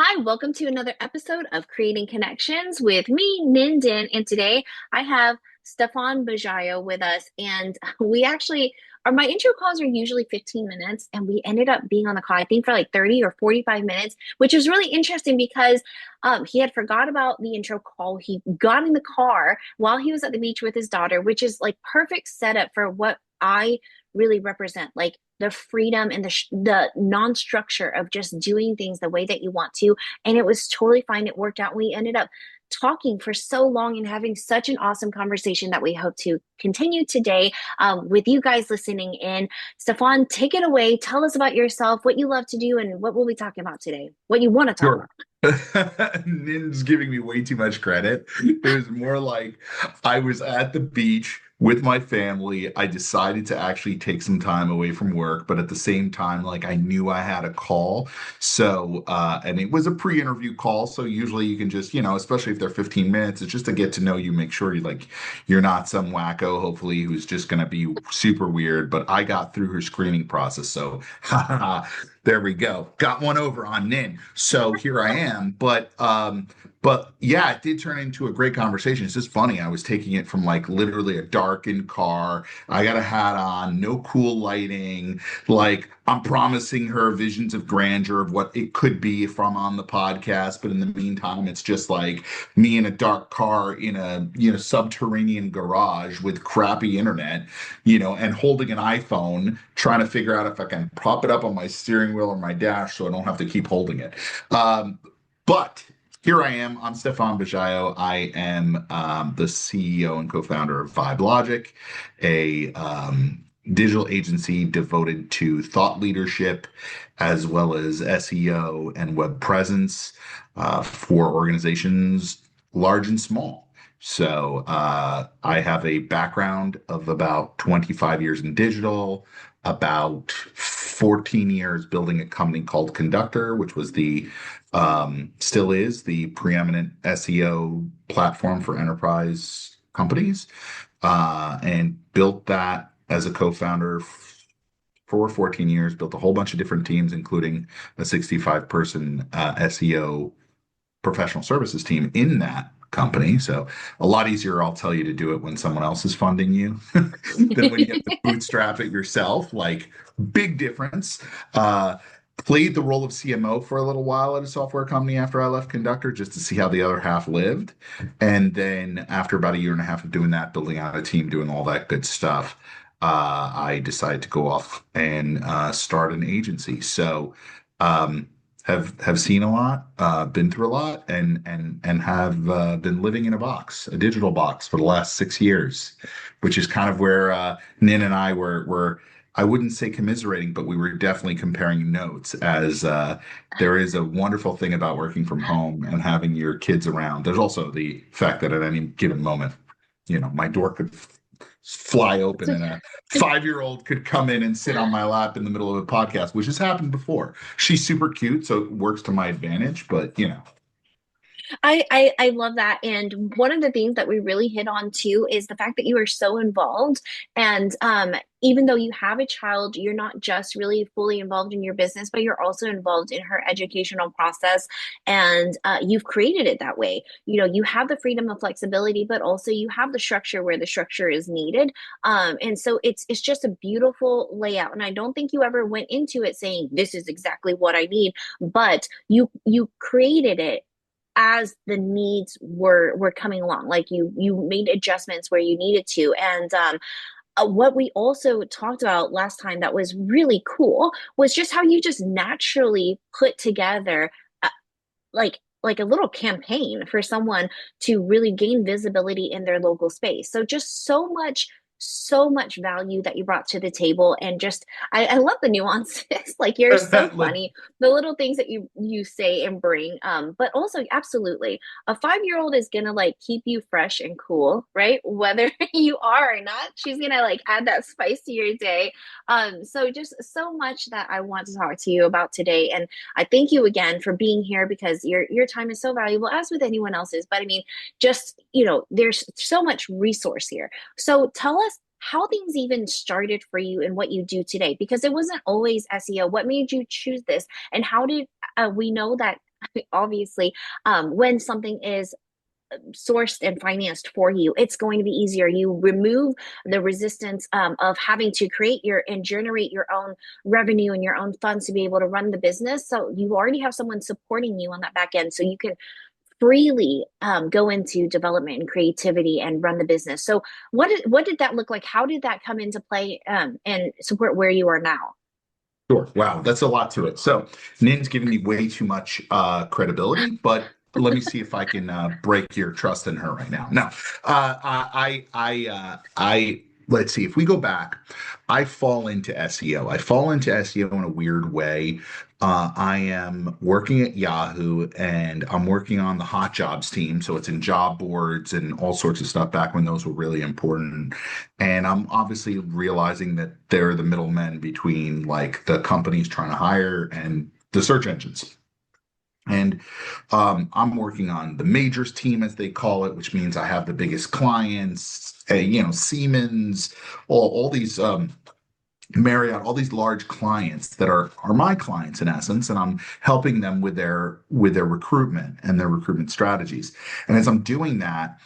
Hi, welcome to another episode of Creating Connections with me, Ninden. And today I have Stephan Bajaio with us. And we actually, my intro calls are usually 15 minutes, and we ended up being on the call, I think, for like 30 or 45 minutes, which is really interesting because he had forgot about the intro call. He got in the car while he was at the beach with his daughter, which is like perfect setup for what I really represent. Like the freedom and the non-structure of just doing things the way that you want to. And it was totally fine. It worked out. We ended up talking for so long and having such an awesome conversation that we hope to continue today with you guys listening in. Stephan, take it away. Tell us about yourself, what you love to do, and what we'll be talking about today, what you want to talk about. Sure. Nin's giving me way too much credit. It was more like I was at the beach with my family. I decided to actually take some time away from work, but at the same time, like I knew I had a call. So, and it was a pre-interview call. So usually you can just, especially if they're 15 minutes, it's just to get to know you, make sure you're not some wacko, hopefully, who's just going to be super weird. But I got through her screening process. So, there we go. Got one over on Nin. So here I am. But yeah, it did turn into a great conversation. It's just funny. I was taking it from like literally a darkened car. I got a hat on, no cool lighting. Like I'm promising her visions of grandeur of what it could be if I'm on the podcast. But in the meantime, it's just like me in a dark car in a subterranean garage with crappy internet, and holding an iPhone, trying to figure out if I can prop it up on my steering wheel or my dash so I don't have to keep holding it. But here I am. I'm Stephan Bajaio. I am the CEO and co-founder of VibeLogic, a digital agency devoted to thought leadership as well as SEO and web presence for organizations large and small. So I have a background of about 25 years in digital, about 14 years building a company called Conductor, which was still is the preeminent SEO platform for enterprise companies, and built that as a co-founder for 14 years, built a whole bunch of different teams, including a 65-person SEO professional services team in that company. So a lot easier, I'll tell you, to do it when someone else is funding you than when you have to bootstrap it yourself. Like big difference. Played the role of CMO for a little while at a software company after I left Conductor just to see how the other half lived. And then after about a year and a half of doing that, building out a team, doing all that good stuff, I decided to go off and start an agency. So um, have seen a lot, been through a lot, and have been living in a box, a digital box, for the last 6 years, which is kind of where Nin and I were. I wouldn't say commiserating, but we were definitely comparing notes as there is a wonderful thing about working from home and having your kids around. There's also the fact that at any given moment, my door could fly open and a 5-year-old could come in and sit on my lap in the middle of a podcast, which has happened before. She's super cute, so it works to my advantage, but I love that. And one of the things that we really hit on too is the fact that you are so involved. And even though you have a child, you're not just really fully involved in your business, but you're also involved in her educational process. And you've created it that way. You have the freedom of flexibility, but also you have the structure where the structure is needed. And so it's just a beautiful layout. And I don't think you ever went into it saying, this is exactly what I need, but you created it as the needs were coming along. Like you made adjustments where you needed to. And what we also talked about last time that was really cool was just how you just naturally put together uh, like a little campaign for someone to really gain visibility in their local space. So just so much value that you brought to the table. And just I love the nuances. Like you're so like funny, the little things that you say and bring. But also absolutely a 5-year-old is gonna like keep you fresh and cool, right? Whether you are or not, she's gonna like add that spice to your day. So just so much that I want to talk to you about today. And I thank you again for being here because your time is so valuable, as with anyone else's. But I mean, just there's so much resource here. So tell us how things even started for you and what you do today, because it wasn't always SEO. What made you choose this, and how did we know that? obviously, when something is sourced and financed for you, it's going to be easier. You remove the resistance of having to create your and generate your own revenue and your own funds to be able to run the business. So you already have someone supporting you on that back end. So you can freely go into development and creativity and run the business. So what did that look like? How did that come into play and support where you are now? Sure. Wow, that's a lot to it. So Nin's giving me way too much credibility, but let me see if I can break your trust in her right now. No, let's see. If we go back, I fall into SEO. I fall into SEO in a weird way. I am working at Yahoo and I'm working on the hot jobs team. So it's in job boards and all sorts of stuff back when those were really important. And I'm obviously realizing that they're the middlemen between like the companies trying to hire and the search engines. And I'm working on the majors team, as they call it, which means I have the biggest clients, Siemens, all these Marriott, all these large clients that are my clients in essence, and I'm helping them with their recruitment and their recruitment strategies. And as I'm doing that,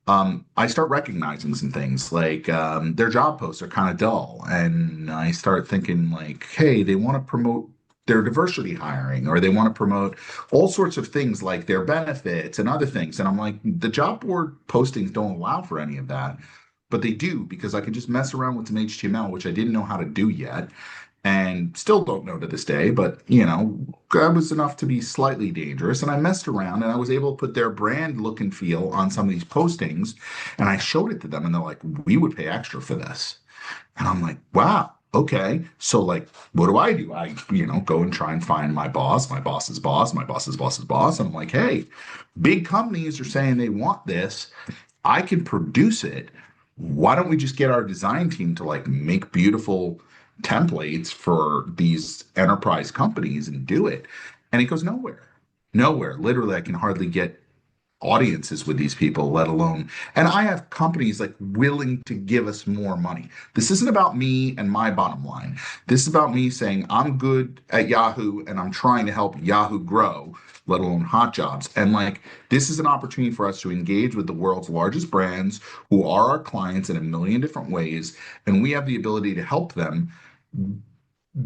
I start recognizing some things like their job posts are kind of dull, and I start thinking like, hey, they want to promote their diversity hiring, or they want to promote all sorts of things like their benefits and other things. And I'm like, the job board postings don't allow for any of that. But they do because I can just mess around with some HTML, which I didn't know how to do yet and still don't know to this day. But, that was enough to be slightly dangerous. And I messed around and I was able to put their brand look and feel on some of these postings. And I showed it to them and they're like, we would pay extra for this. And I'm like, wow. Okay. So like, what do? I, go and try and find my boss, my boss's boss, my boss's boss's boss. And I'm like, hey, big companies are saying they want this. I can produce it. Why don't we just get our design team to like make beautiful templates for these enterprise companies and do it? And it goes nowhere. Nowhere. Literally, I can hardly get audiences with these people, let alone. And I have companies like willing to give us more money. This isn't about me and my bottom line. This is about me saying I'm good at Yahoo and I'm trying to help Yahoo grow, let alone hot jobs. And like, this is an opportunity for us to engage with the world's largest brands who are our clients in a million different ways. And we have the ability to help them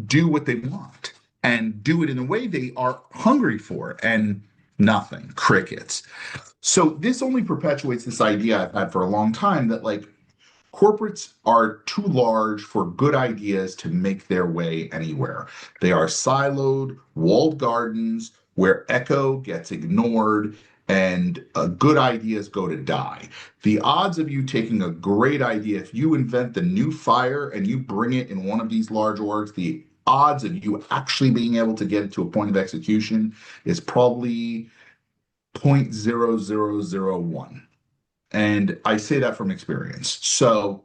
do what they want and do it in a way they are hungry for. And nothing, crickets. So this only perpetuates this idea I've had for a long time that like corporates are too large for good ideas to make their way anywhere. They are siloed, walled gardens where echo gets ignored and good ideas go to die. The odds of you taking a great idea, if you invent the new fire and you bring it in one of these large orgs, the odds of you actually being able to get it to a point of execution is probably 0.0001. And I say that from experience. So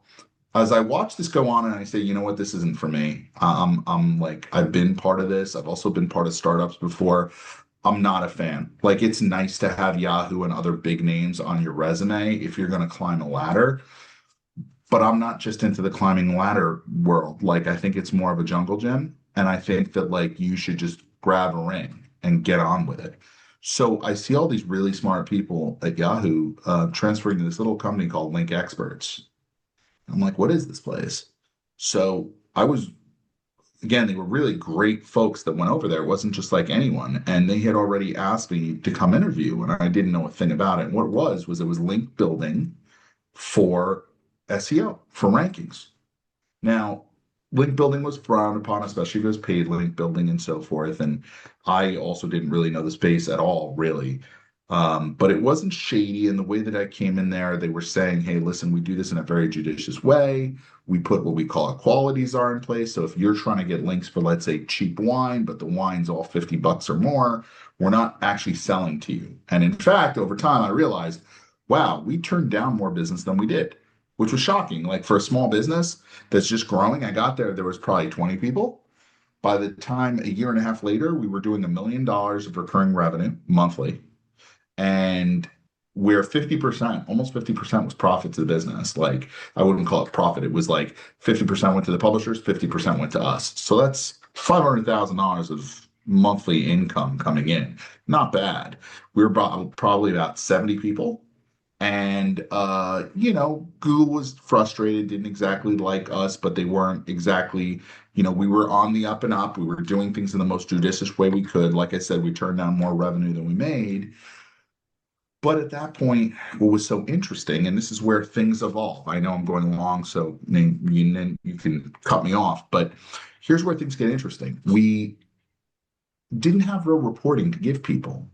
as I watch this go on and I say, you know what, this isn't for me. I'm like, I've been part of this. I've also been part of startups before. I'm not a fan. Like, it's nice to have Yahoo and other big names on your resume if you're going to climb a ladder, but I'm not just into the climbing ladder world. Like, I think it's more of a jungle gym. And I think that, like, you should just grab a ring and get on with it. So I see all these really smart people at Yahoo transferring to this little company called Link Experts. I'm like, what is this place? So I was, again, they were really great folks that went over there. It wasn't just like anyone. And they had already asked me to come interview, and I didn't know a thing about it. And what it was link building for SEO, for rankings. Now, link building was frowned upon, especially if it was paid link building and so forth. And I also didn't really know the space at all, really. But it wasn't shady in the way that I came in there. They were saying, hey, listen, we do this in a very judicious way. We put what we call a quality czar in place. So if you're trying to get links for, let's say, cheap wine, but the wine's all 50 bucks or more, we're not actually selling to you. And in fact, over time, I realized, wow, we turned down more business than we did, which was shocking. Like for a small business that's just growing, I got there, there was probably 20 people. By the time a year and a half later, we were doing $1 million of recurring revenue monthly. And where 50%, almost 50% was profit to the business. Like I wouldn't call it profit. It was like 50% went to the publishers, 50% went to us. So that's $500,000 of monthly income coming in. Not bad. We were probably about 70 people. And Google was frustrated, didn't exactly like us, but they weren't exactly, we were on the up and up. We were doing things in the most judicious way we could. Like I said, we turned down more revenue than we made. But at that point, what was so interesting, and this is where things evolve. I know I'm going along, so you can cut me off, but here's where things get interesting. We didn't have real reporting to give people.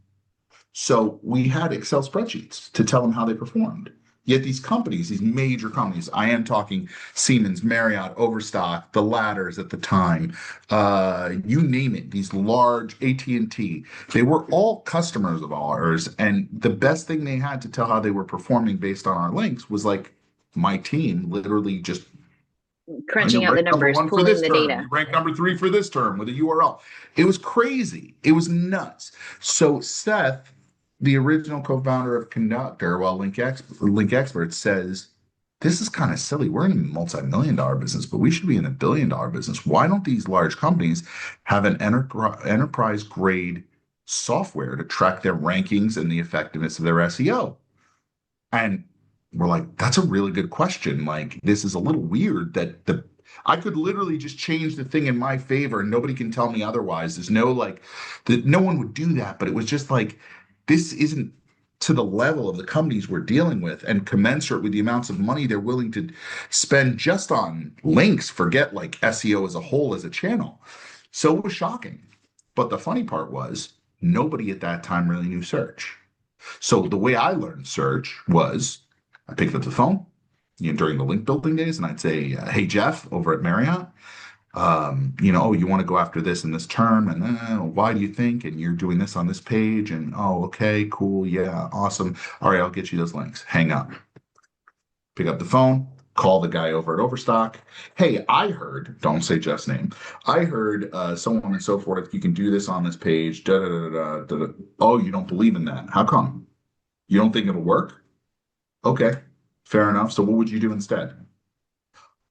So we had Excel spreadsheets to tell them how they performed. Yet these companies, these major companies, I am talking Siemens, Marriott, Overstock, the Ladders at the time, you name it, these large AT&T, they were all customers of ours. And the best thing they had to tell how they were performing based on our links was like my team literally just you Crunching out the rank number numbers, one for pulling this the term. data. You rank number three for this term with a URL. It was crazy. It was nuts. So Seth, the original co-founder of Conductor, well, Link Expert says, this is kind of silly. We're in a multi-million dollar business, but we should be in $1 billion business. Why don't these large companies have an enterprise grade software to track their rankings and the effectiveness of their SEO? And we're like, that's a really good question. Like, this is a little weird that I could literally just change the thing in my favor and nobody can tell me otherwise. There's no like that no one would do that, but it was just like this isn't to the level of the companies we're dealing with and commensurate with the amounts of money they're willing to spend just on links, forget like SEO as a whole as a channel. So it was shocking. But the funny part was nobody at that time really knew search. So the way I learned search was I picked up the phone, during the link building days, and I'd say, "Hey Jeff, over at Marriott, oh, you want to go after this in this term, and why do you think? And you're doing this on this page, and oh, okay, cool, yeah, awesome. All right, I'll get you those links. Hang up, pick up the phone." Call the guy over at Overstock. Hey, I heard, don't say Jeff's name. I heard so on and so forth. You can do this on this page. Da, da, da, da, da, da. Oh, you don't believe in that? How come? You don't think it'll work? Okay, fair enough. So what would you do instead?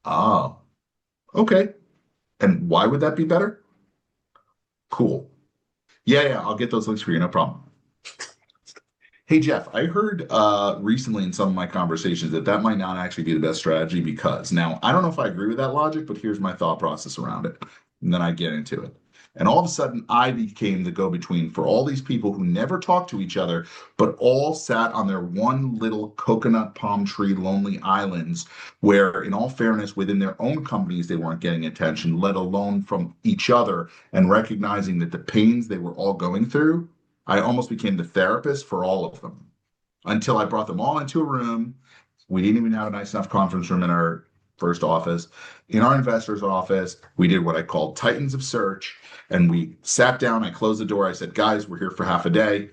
Oh, okay. And why would that be better? Cool. Yeah, yeah, I'll get those links for you, no problem. Hey Jeff, I heard recently in some of my conversations that that might not actually be the best strategy because now I don't know if I agree with that logic, but here's my thought process around it. And then I get into it. And all of a sudden, I became the go-between for all these people who never talked to each other, but all sat on their one little coconut palm tree lonely islands, where, in all fairness, within their own companies, they weren't getting attention, let alone from each other, and recognizing that the pains they were all going through, I almost became the therapist for all of them until I brought them all into a room. We didn't even have a nice enough conference room in our first office. In our investor's office, we did what I called Titans of Search. And we sat down, I closed the door. I said, guys, we're here for half a day.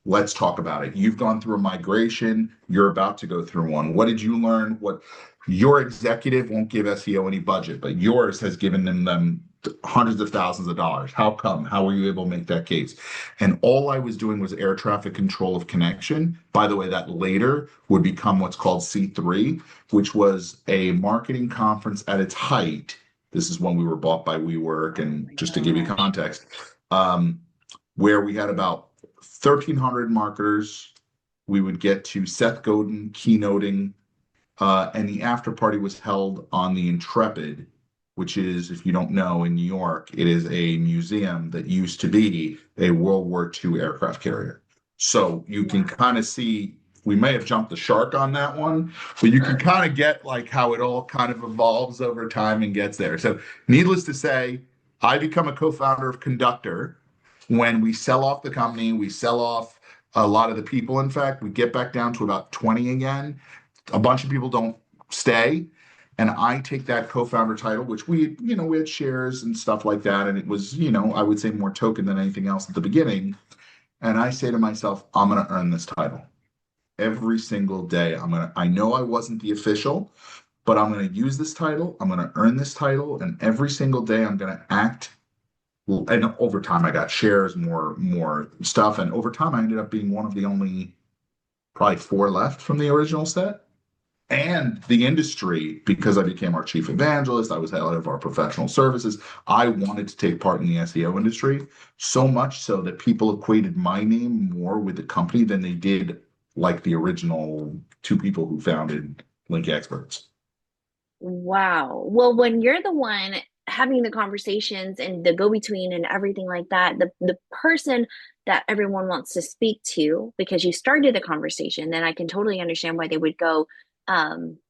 Let's talk about it. You've gone through a migration. You're about to go through one. What did you learn? What your executive won't give SEO any budget, but yours has given them hundreds of thousands of dollars. How come? How were you able to make that case? And all I was doing was air traffic control of connection. By the way, that later would become what's called C3, which was a marketing conference at its height. This is when we were bought by WeWork, Oh and my just to give you gosh. context, where we had about 1,300 marketers. We would get to Seth Godin keynoting, and the after party was held on the Intrepid, which is, if you don't know, in New York, it is a museum that used to be a World War II aircraft carrier. So you can Wow. kind of see we may have jumped the shark on that one, but you can kind of get like how it all kind of evolves over time and gets there. So, needless to say, I become a co-founder of Conductor. When we sell off the company, we sell off a lot of the people. In fact, we get back down to about 20 again. A bunch of people don't stay, and I take that co-founder title, which we had shares and stuff like that, and it was, I would say more token than anything else at the beginning. And I say to myself, I'm going to earn this title every single day. I know I wasn't the official, but I'm going to use this title. I'm going to earn this title, and every single day I'm going to act. And over time, I got shares, more stuff, and over time, I ended up being one of the only probably four left from the original set. And the industry, because I became our chief evangelist, I was head of our professional services. I wanted to take part in the SEO industry, so much so that people equated my name more with the company than they did like the original two people who founded Link Experts. Wow. Well, when you're the one having the conversations and the go-between and everything like that, the person that everyone wants to speak to because you started the conversation, then I can totally understand why they would go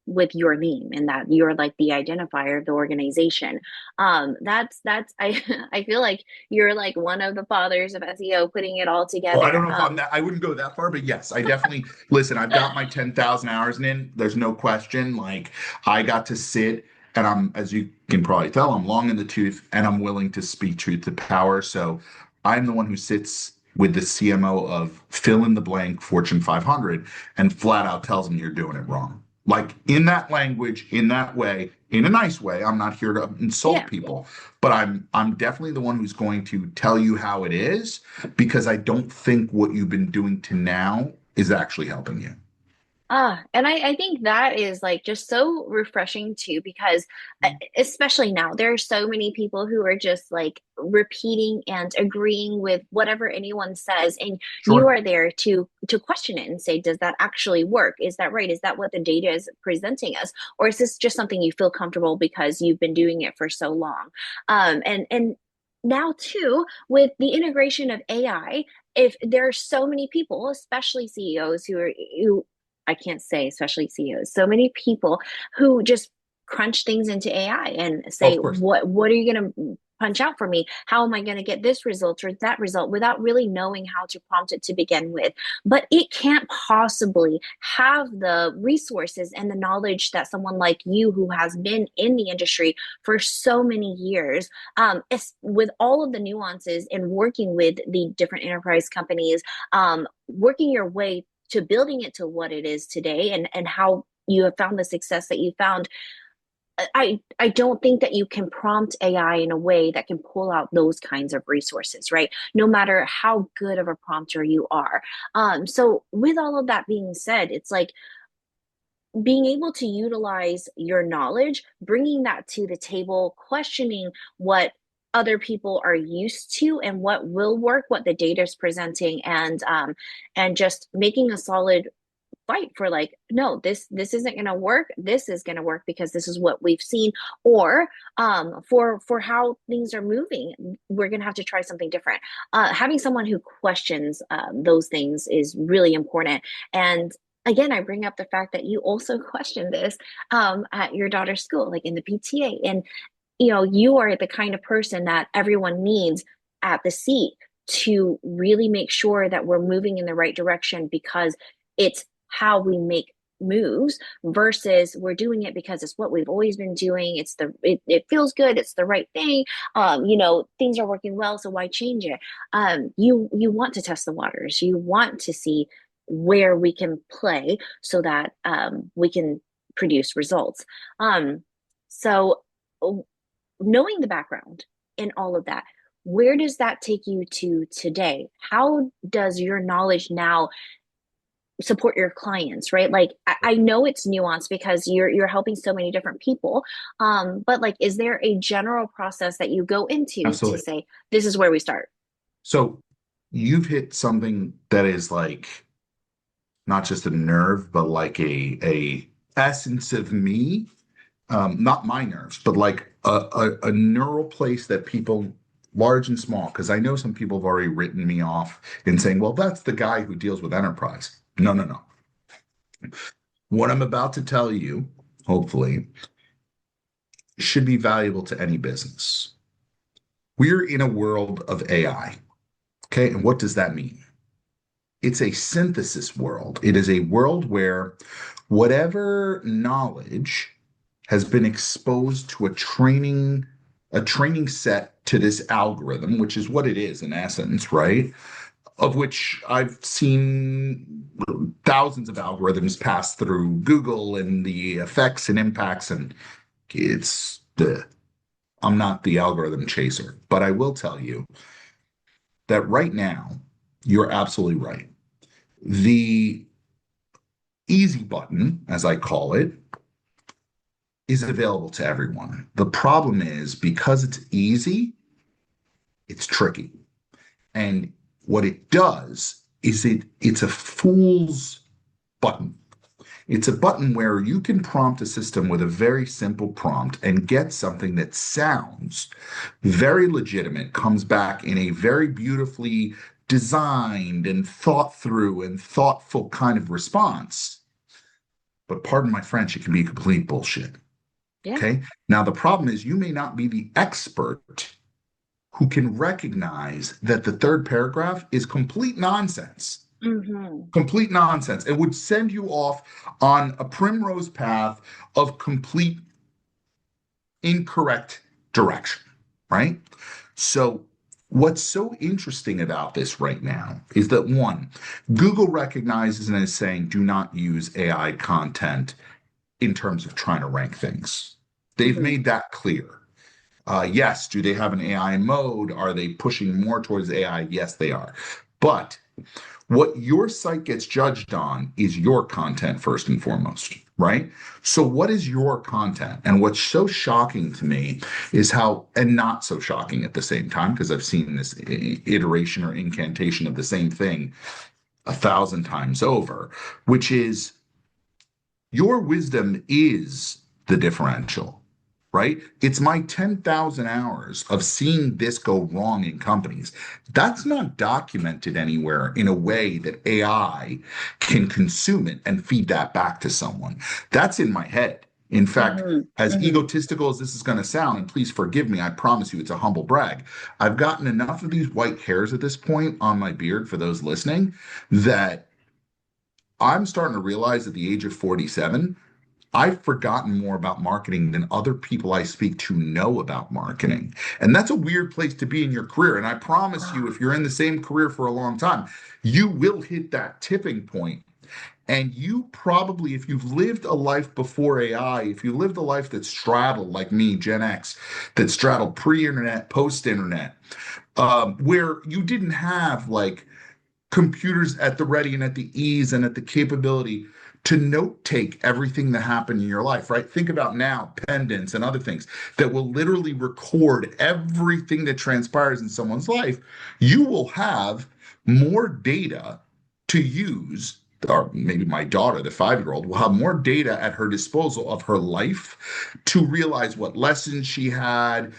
with your name and that you're like the identifier of the organization. That's I I feel like you're like one of the fathers of SEO putting it all Well, I don't together. know if I'm that, I wouldn't go that far, but yes, I definitely listen. I've got my 10,000 hours in. There's no question. Like, I got to sit and as you can probably tell, I'm long in the tooth and I'm willing to speak truth to power. So I'm the one who sits with the CMO of fill in the blank Fortune 500 and flat out tells them you're doing it wrong. Like in that language, in that way, in a nice way. I'm not here to insult Yeah. people, but I'm definitely the one who's going to tell you how it is because I don't think what you've been doing to now is actually helping you. And I think that is like just so refreshing too, because especially now, there are so many people who are just like repeating and agreeing with whatever anyone says, and you Sure. are there to question it and say, does that actually work? Is that right? Is that what the data is presenting us? Or is this just something you feel comfortable because you've been doing it for so long? And now too, with the integration of AI, if there are so many people, especially CEOs who I can't say, especially CEOs, so many people who just crunch things into AI and Oh, say, of course. what are you going to punch out for me? How am I going to get this result or that result without really knowing how to prompt it to begin with? But it can't possibly have the resources and the knowledge that someone like you, who has been in the industry for so many years, with all of the nuances and working with the different enterprise companies, working your way to building it to what it is today, and how you have found the success that you found. I don't think that you can prompt AI in a way that can pull out those kinds of resources, right? No matter how good of a prompter you are. So with all of that being said, it's like being able to utilize your knowledge, bringing that to the table, questioning what other people are used to and what will work, what the data is presenting, and just making a solid fight for like, no, this isn't going to work, this is going to work because this is what we've seen, or for how things are moving, we're going to have to try something different. Having someone who questions those things is really important. And again, I bring up the fact that you also question this at your daughter's school, like in the PTA, and you are the kind of person that everyone needs at the seat to really make sure that we're moving in the right direction, because it's how we make moves versus we're doing it because it's what we've always been doing. It feels good, it's the right thing. Things are working well, so why change it? You want to test the waters, you want to see where we can play so that we can produce results. So knowing the background in all of that, where does that take you to today? How does your knowledge now support your clients, right? Like I know it's nuanced because you're helping so many different people. But like, is there a general process that you go into to Absolutely. say, this is where we start? So you've hit something that is like not just a nerve, but like a essence of me. Not my nerves, but like a neural place that people large and small, because I know some people have already written me off in saying, well, that's the guy who deals with enterprise. No, no, no. What I'm about to tell you, hopefully, should be valuable to any business. We're in a world of AI. Okay. And what does that mean? It's a synthesis world. It is a world where whatever knowledge has been exposed to a training set to this algorithm, which is what it is in essence, right? Of which I've seen thousands of algorithms pass through Google and the effects and impacts, and it's the I'm not the algorithm chaser, but I will tell you that right now, you're absolutely right. The easy button, as I call it, is available to everyone. The problem is because it's easy, it's tricky. And what it does is it's a fool's button. It's a button where you can prompt a system with a very simple prompt and get something that sounds very legitimate, comes back in a very beautifully designed and thought through and thoughtful kind of response. But pardon my French, it can be complete bullshit. Yeah. Okay. Now, the problem is you may not be the expert who can recognize that the third paragraph is complete nonsense. Hmm. Complete nonsense. It would send you off on a primrose path of complete incorrect direction, right? So, what's so interesting about this right now is that one, Google recognizes and is saying, do not use AI content in terms of trying to rank things. They've Hmm. made that clear. Yes, do they have an AI mode? Are they pushing more towards AI? Yes, they are. But what your site gets judged on is your content first and foremost, right? So, what is your content? And what's so shocking to me is how, and not so shocking at the same time, because I've seen this iteration or incantation of the same thing 1,000 times over, which is your wisdom is the differential, right? It's my 10,000 hours of seeing this go wrong in companies. That's not documented anywhere in a way that AI can consume it and feed that back to someone. That's in my head. In fact, Hmm. as Hmm. egotistical as this is going to sound, and please forgive me, I promise you it's a humble brag. I've gotten enough of these white hairs at this point on my beard for those listening that I'm starting to realize at the age of 47, I've forgotten more about marketing than other people I speak to know about marketing. And that's a weird place to be in your career. And I promise you, if you're in the same career for a long time, you will hit that tipping point. And you probably, if you've lived a life before AI, if you lived a life that straddled, like me, Gen X, that straddled pre internet, post internet, where you didn't have like computers at the ready and at the ease and at the capability to note take everything that happened in your life, right? Think about now, pendants and other things that will literally record everything that transpires in someone's life. You will have more data to use. Or maybe my daughter, the 5-year-old, will have more data at her disposal of her life to realize what lessons she had,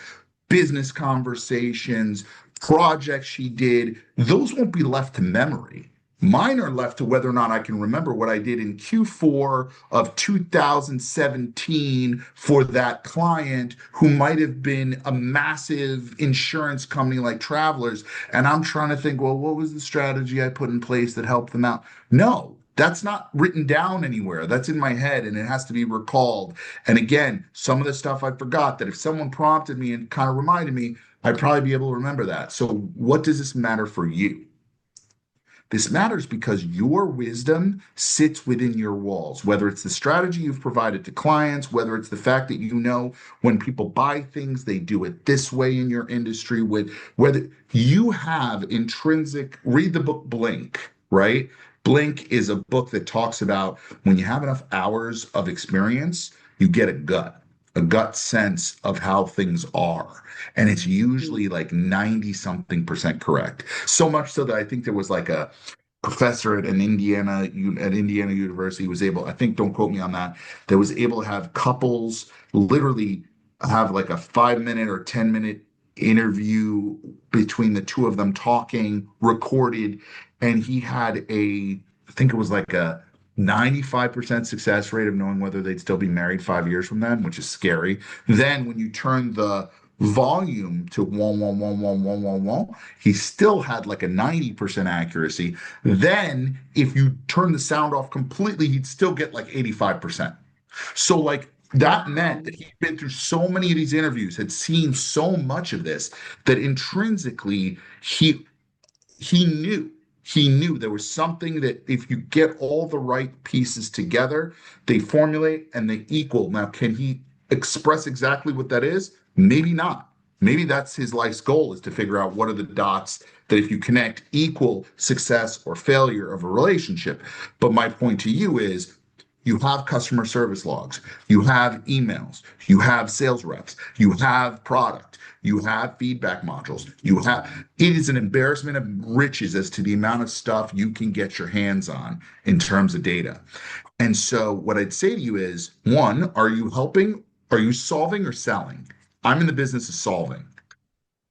business conversations, projects she did, those won't be left to memory. Mine are left to whether or not I can remember what I did in Q4 of 2017 for that client who might have been a massive insurance company like Travelers. And I'm trying to think, well, what was the strategy I put in place that helped them out? No, that's not written down anywhere. That's in my head and it has to be recalled. And again, some of the stuff I forgot that if someone prompted me and kind of reminded me, I'd probably be able to remember that. So, what does this matter for you? This matters because your wisdom sits within your walls, whether it's the strategy you've provided to clients, whether it's the fact that you know when people buy things, they do it this way in your industry, with whether you have intrinsic, read the book Blink, right? Blink is a book that talks about when you have enough hours of experience, you get a gut sense of how things are. And it's Hmm. usually like 90 something percent correct. So much so that I think there was like a professor at Indiana University was able, I think, don't quote me on that was able to have couples literally have like a 5 minute or 10 minute interview between the two of them talking, recorded, and he had I think it was like a 95% success rate of knowing whether they'd still be married 5 years from then, which is scary. Then when you turn the volume to one, one, one, one, one, one, one, he still had like a 90% accuracy. Then if you turn the sound off completely, he'd still get like 85%. So like that meant Wow. that he'd been through so many of these interviews, had seen so much of this that intrinsically he knew there was something that if you get all the right pieces together, they formulate and they equal. Now, can he express exactly what that is? Maybe not. Maybe that's his life's goal is to figure out what are the dots that if you connect equal success or failure of a relationship. But my point to you is You have customer service logs, you have emails, you have sales reps, you have product, you have feedback modules, it is an embarrassment of riches as to the amount of stuff you can get your hands on in terms of data. And so what I'd say to you is, one, are you helping? Are you solving or selling? I'm in the business of solving.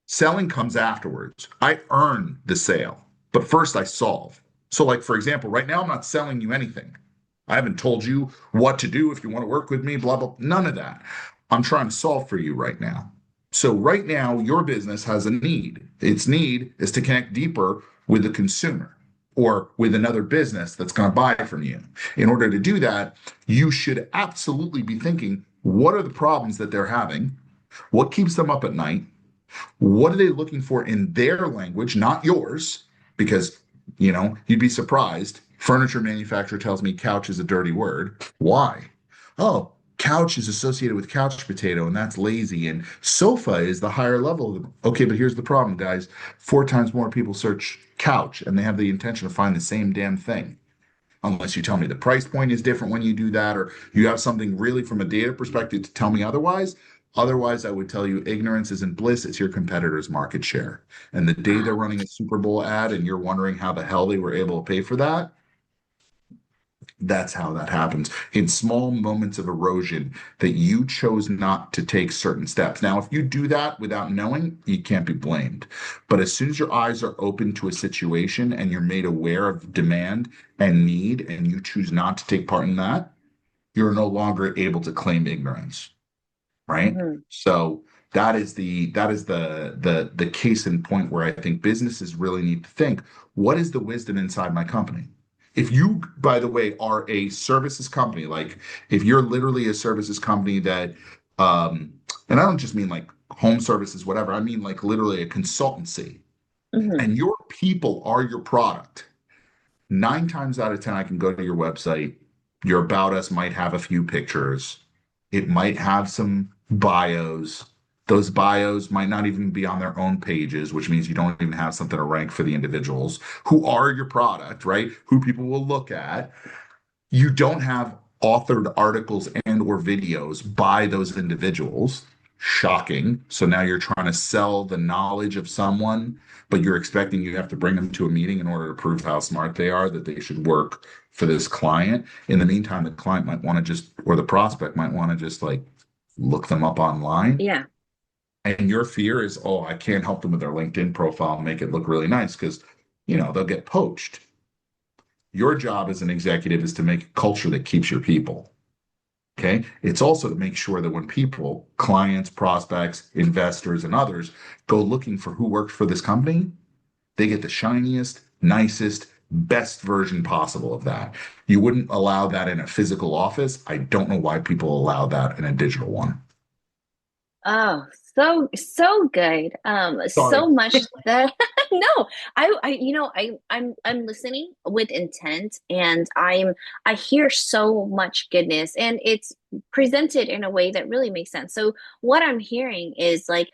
Selling comes afterwards. I earn the sale, but first I solve. So, like, for example, right now I'm not selling you anything. I haven't told you what to do if you want to work with me, blah, blah, none of that. I'm trying to solve for you right now. So, right now, your business has a need. Its need is to connect deeper with the consumer or with another business that's going to buy from you. In order to do that, you should absolutely be thinking, what are the problems that they're having? What keeps them up at night? What are they looking for in their language, not yours? Because, you'd be surprised. Furniture manufacturer tells me couch is a dirty word. Why? Oh, couch is associated with couch potato, and that's lazy. And sofa is the higher level. Okay, but here's the problem, guys. 4 times more people search couch, and they have the intention to find the same damn thing. Unless you tell me the price point is different when you do that, or you have something really from a data perspective to tell me otherwise. Otherwise, I would tell you ignorance isn't bliss, it's your competitor's market share. And the day they're running a Super Bowl ad and you're wondering how the hell they were able to pay for that, that's how that happens in small moments of erosion that you chose not to take certain steps. Now, if you do that without knowing, you can't be blamed. But as soon as your eyes are open to a situation and you're made aware of demand and need, and you choose not to take part in that, you're no longer able to claim ignorance, right? Mm-hmm. So that is the case in point where I think businesses really need to think, what is the wisdom inside my company? If you, by the way, are a services company, like if you're literally a services company that, and I don't just mean like home services, whatever, I mean like literally a consultancy, Mm-hmm. and your people are your product, 9 times out of 10, I can go to your website. Your About Us might have a few pictures. It might have some bios. Those bios might not even be on their own pages, which means you don't even have something to rank for the individuals who are your product, right? Who people will look at. You don't have authored articles and or videos by those individuals. Shocking. So now you're trying to sell the knowledge of someone, but you're expecting you have to bring them to a meeting in order to prove how smart they are, that they should work for this client. In the meantime, the client might want to just, or the prospect might want to just like look them up online. Yeah. And your fear is, oh, I can't help them with their LinkedIn profile and make it look really nice because, they'll get poached. Your job as an executive is to make a culture that keeps your people. Okay. It's also to make sure that when people, clients, prospects, investors, and others go looking for who worked for this company, they get the shiniest, nicest, best version possible of that. You wouldn't allow that in a physical office. I don't know why people allow that in a digital one. Oh, so good. Sorry. So much that no, I'm listening with intent, and I hear so much goodness, and it's presented in a way that really makes sense. So what I'm hearing is like,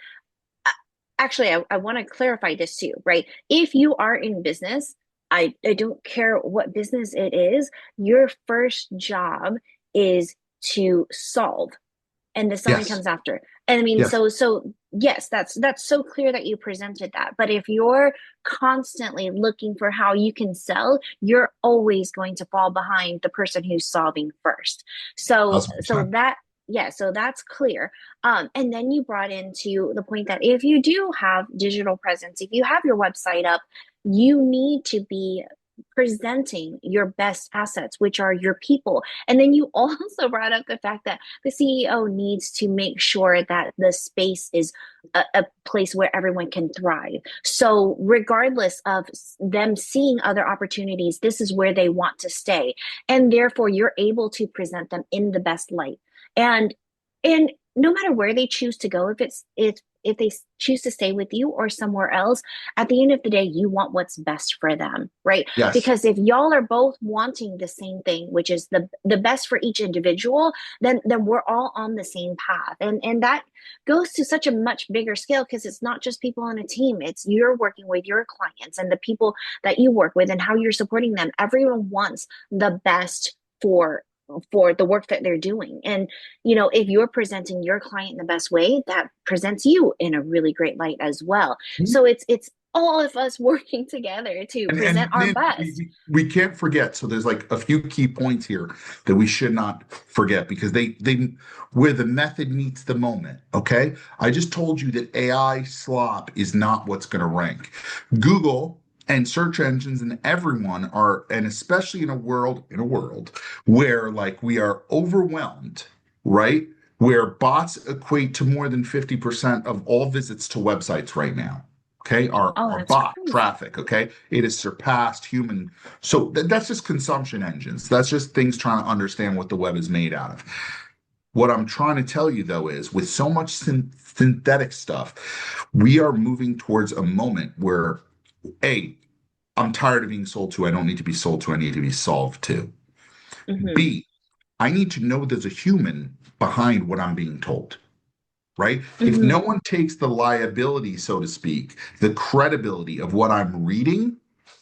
actually, I want to clarify this too, right? If you are in business, I don't care what business it is, your first job is to solve, and the selling Yes. comes after. And I mean, Yes. so yes, that's so clear that you presented that. But if you're constantly looking for how you can sell, you're always going to fall behind the person who's solving first. So 1,000%. that yeah, so that's clear. And then you brought into the point that if you do have digital presence, if you have your website up, you need to be presenting your best assets, which are your people. And then you also brought up the fact that the CEO needs to make sure that the space is a place where everyone can thrive. So, regardless of them seeing other opportunities, this is where they want to stay. And therefore, you're able to present them in the best light. And and no matter where they choose to go, if they choose to stay with you or somewhere else, at the end of the day, you want what's best for them, right? Yes. Because if y'all are both wanting the same thing, which is the best for each individual, then we're all on the same path. And that goes to such a much bigger scale, because it's not just people on a team. It's you're working with your clients and the people that you work with and how you're supporting them. Everyone wants the best for for the work that they're doing. And, if you're presenting your client in the best way, that presents you in a really great light as well. So it's all of us working together to present And our then best. we can't forget. So there's like a few key points here that we should not forget because they where the method meets the moment. Okay, I just told you that AI slop is not what's going to rank. Google and search engines and everyone are, and especially in a world where like we are overwhelmed, right? Where bots equate to more than 50% of all visits to websites right now. Okay, Oh, our that's bot crazy. traffic. Okay, it has surpassed human. So that's just consumption engines. That's just things trying to understand what the web is made out of. What I'm trying to tell you though is with so much synthetic stuff, we are moving towards a moment where A, I'm tired of being sold to. I don't need to be sold to. I need to be solved to. Hmm. B, I need to know there's a human behind what I'm being told, right? If no Hmm. one takes the liability, so to speak, the credibility of what I'm reading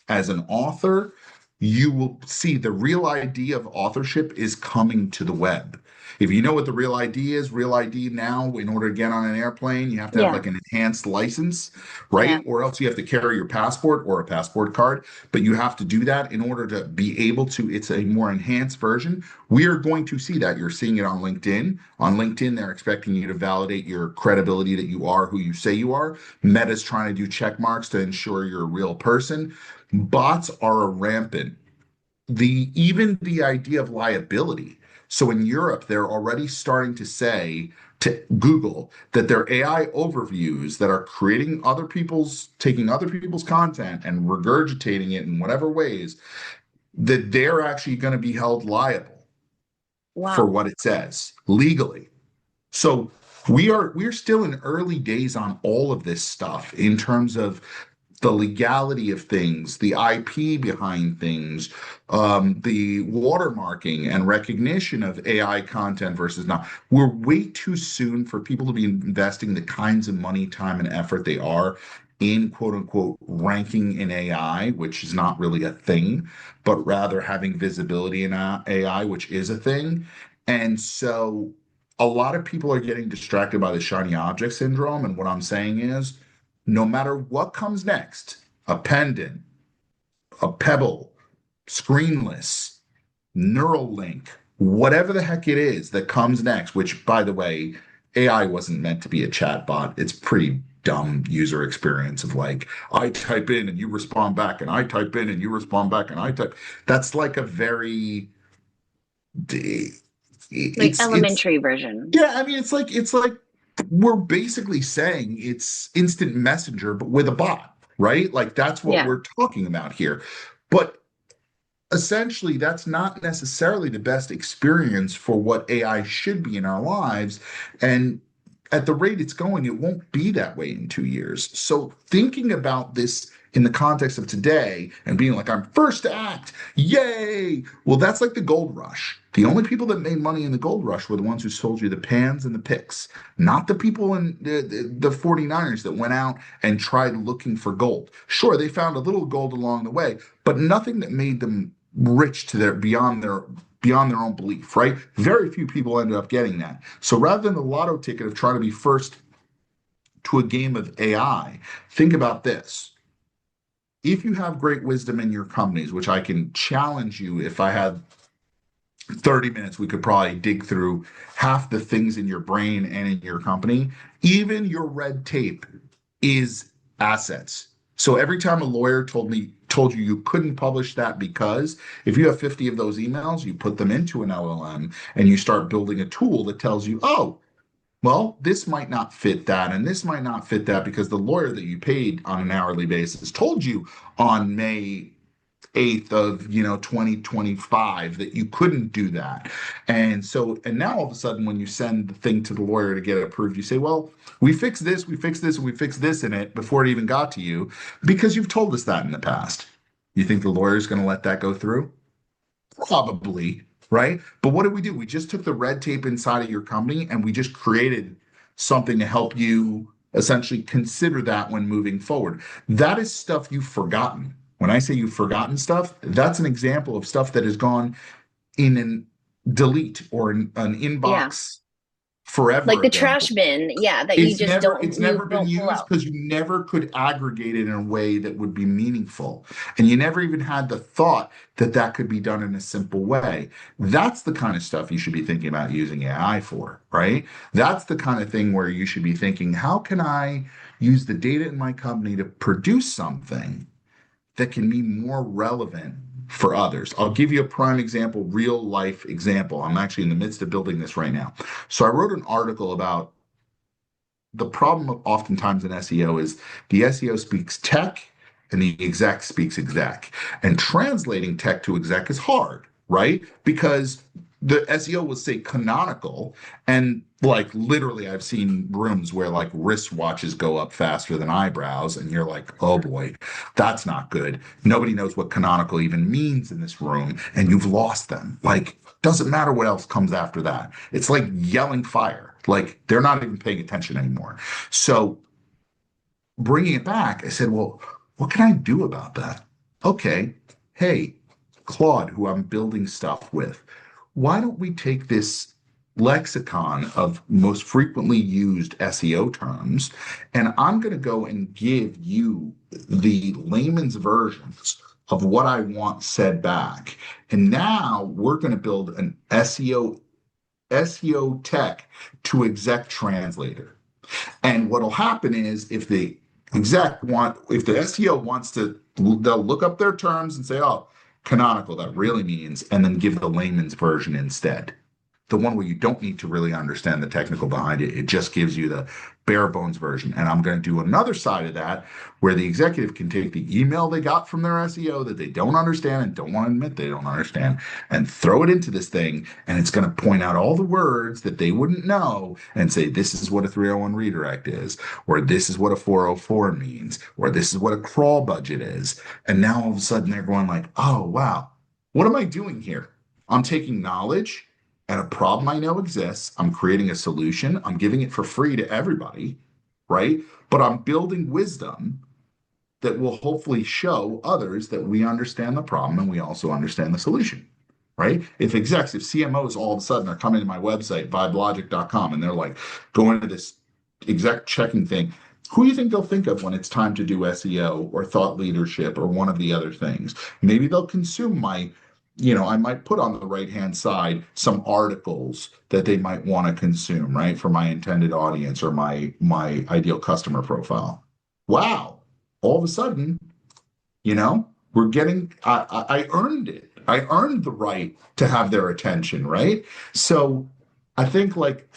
as an author, you will see the real ID of authorship is coming to the web. If you know what the real ID is, real ID now, in order to get on an airplane, you have to have Yeah. like an enhanced license, Yeah. right? Or else you have to carry your passport or a passport card. But you have to do that in order to be able to, it's a more enhanced version. We are going to see that. You're seeing it on LinkedIn. On LinkedIn, they're expecting you to validate your credibility that you are who you say you are. Meta's trying to do check marks to ensure you're a real person. Bots are rampant. Even the idea of liability. So in Europe, they're already starting to say to Google that their AI overviews that are taking other people's content and regurgitating it in whatever ways, that they're actually going to be held liable for Wow. what it says legally. So we're still in early days on all of this stuff in terms of the legality of things, the IP behind things, the watermarking and recognition of AI content versus not. We're way too soon for people to be investing the kinds of money, time, and effort they are in quote unquote ranking in AI, which is not really a thing, but rather having visibility in AI, which is a thing. And so a lot of people are getting distracted by the shiny object syndrome. And what I'm saying is, no matter what comes next, a pendant, a pebble, screenless, neural link, whatever the heck it is that comes next, which by the way, AI wasn't meant to be a chatbot. It's pretty dumb user experience of like, I type in and you respond back, and I type in and you respond back, and I type. That's like a very, Like it's elementary version. yeah, I mean, it's like we're basically saying it's instant messenger, but with a bot, right? Like that's what Yeah. we're talking about here. But essentially, that's not necessarily the best experience for what AI should be in our lives. And at the rate it's going, it won't be that way in 2 years. So thinking about this in the context of today and being like, I'm first to act, yay! Well, that's like the gold rush. The only people that made money in the gold rush were the ones who sold you the pans and the picks, not the people in the 49ers that went out and tried looking for gold. Sure, they found a little gold along the way, but nothing that made them rich to their beyond their own belief, right? Very few people ended up getting that. So rather than the lotto ticket of trying to be first to a game of AI, think about this. If you have great wisdom in your companies, which I can challenge you, if I had 30 minutes, we could probably dig through half the things in your brain and in your company. Even your red tape is assets. So every time a lawyer told you couldn't publish that because if you have 50 of those emails, you put them into an LLM and you start building a tool that tells you, oh, well, this might not fit that, and this might not fit that because the lawyer that you paid on an hourly basis told you on May 8th of 2025 that you couldn't do that. And now all of a sudden when you send the thing to the lawyer to get it approved, you say, well, we fixed this, we fixed this, and we fixed this in it before it even got to you because you've told us that in the past. You think the lawyer's going to let that go through? Probably, right? But what did we do? We just took the red tape inside of your company and we just created something to help you essentially consider that when moving forward. That is stuff you've forgotten. When I say you've forgotten stuff, that's an example of stuff that has gone in an delete or an Yeah. inbox Like forever the ago. trash bin. Yeah. That you It's just never it's don't, never you been won't pull used out. because you never could aggregate it in a way that would be meaningful. And you never even had the thought that that could be done in a simple way. That's the kind of stuff you should be thinking about using AI for, right? That's the kind of thing where you should be thinking, how can I use the data in my company to produce something that can be more relevant for others? I'll give you a prime example, real life example. I'm actually in the midst of building this right now. So I wrote an article about the problem oftentimes in SEO is the SEO speaks tech and the exec speaks exec. And translating tech to exec is hard, right? Because the SEO will say canonical, and like literally, I've seen rooms where like wristwatches go up faster than eyebrows, and you're like, oh boy, that's not good. Nobody knows what canonical even means in this room, and you've lost them. Like, doesn't matter what else comes after that. It's like yelling fire. Like they're not even paying attention anymore. So bringing it back, I said, well, what can I do about that? Okay, hey, Claude, who I'm building stuff with, why don't we take this lexicon of most frequently used SEO terms, and I'm going to go and give you the layman's versions of what I want said back. And now we're going to build an SEO tech to exec translator. And what'll happen is if the SEO wants to, they'll look up their terms and say, oh, canonical, that really means, and then give the layman's version instead, the one where you don't need to really understand the technical behind it. It just gives you the bare bones version. And I'm going to do another side of that where the executive can take the email they got from their SEO that they don't understand and don't want to admit they don't understand and throw it into this thing. And it's going to point out all the words that they wouldn't know and say, this is what a 301 redirect is, or this is what a 404 means, or this is what a crawl budget is. And now all of a sudden they're going like, oh, wow, what am I doing here? I'm taking knowledge and a problem I know exists. I'm creating a solution. I'm giving it for free to everybody, right? But I'm building wisdom that will hopefully show others that we understand the problem and we also understand the solution, right? If CMOs all of a sudden are coming to my website, vibelogic.com, and they're like going to this exec checking thing, who do you think they'll think of when it's time to do SEO or thought leadership or one of the other things? Maybe they'll consume I might put on the right hand side some articles that they might want to consume, right, for my intended audience or my ideal customer profile. Wow. All of a sudden, we're getting, I earned it. I earned the right to have their attention, right? So I think like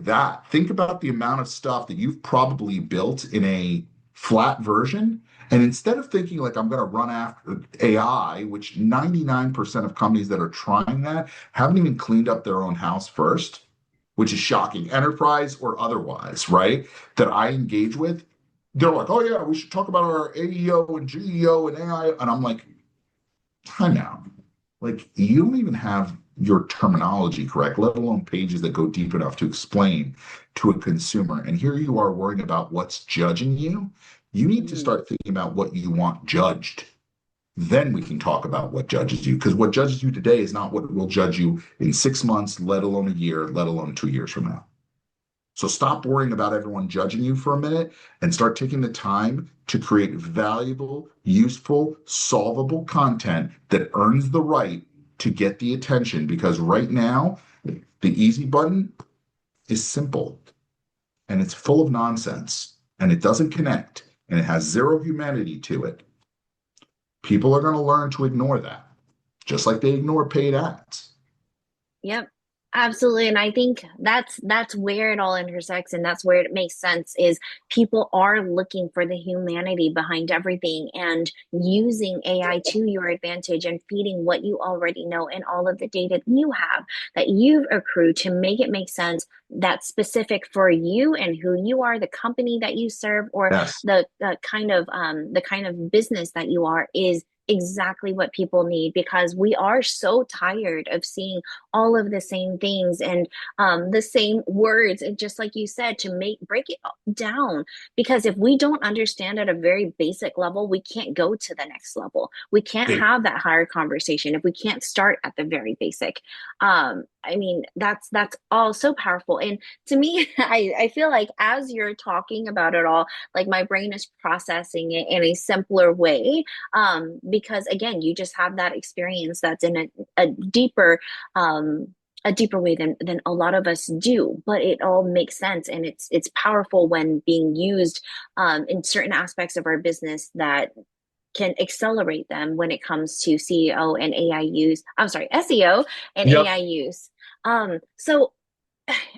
that. Think about the amount of stuff that you've probably built in a flat version. And instead of thinking like I'm going to run after AI, which 99% of companies that are trying that haven't even cleaned up their own house first, which is shocking, enterprise or otherwise, right? That I engage with, they're like, oh yeah, we should talk about our AEO and GEO and AI. And I'm like, time out. Like, you don't even have your terminology correct, let alone pages that go deep enough to explain to a consumer. And here you are worrying about what's judging you. You need to Mm. start thinking about what you want judged. Then we can talk about what judges you, because what judges you today is not what will judge you in 6 months, let alone a year, let alone 2 years from now. So stop worrying about everyone judging you for a minute and start taking the time to create valuable, useful, solvable content that earns the right to get the attention. Because right now, the easy button is simple and it's full of nonsense and it doesn't connect and it has zero humanity to it. People are going to learn to ignore that, just like they ignore paid ads. Yep, absolutely. And I think that's where it all intersects and that's where it makes sense is people are looking for the humanity behind everything and using AI to your advantage and feeding what you already know and all of the data you have that you've accrued to make it make sense that's specific for you and who you are, the company that you serve, or Yes. the kind of business that you are is exactly what people need because we are so tired of seeing all of the same things and the same words. And just like you said, to make break it down, because if we don't understand at a very basic level, we can't go to the next level. We can't Hey, have that higher conversation if we can't start at the very basic. I mean, that's all so powerful. And to me, I feel like as you're talking about it all, like my brain is processing it in a simpler way. Because again, you just have that experience that's in a deeper a deeper way than a lot of us do, but it all makes sense and it's powerful when being used in certain aspects of our business that can accelerate them when it comes to CEO and AI use. I'm sorry, SEO and AI yep. use. So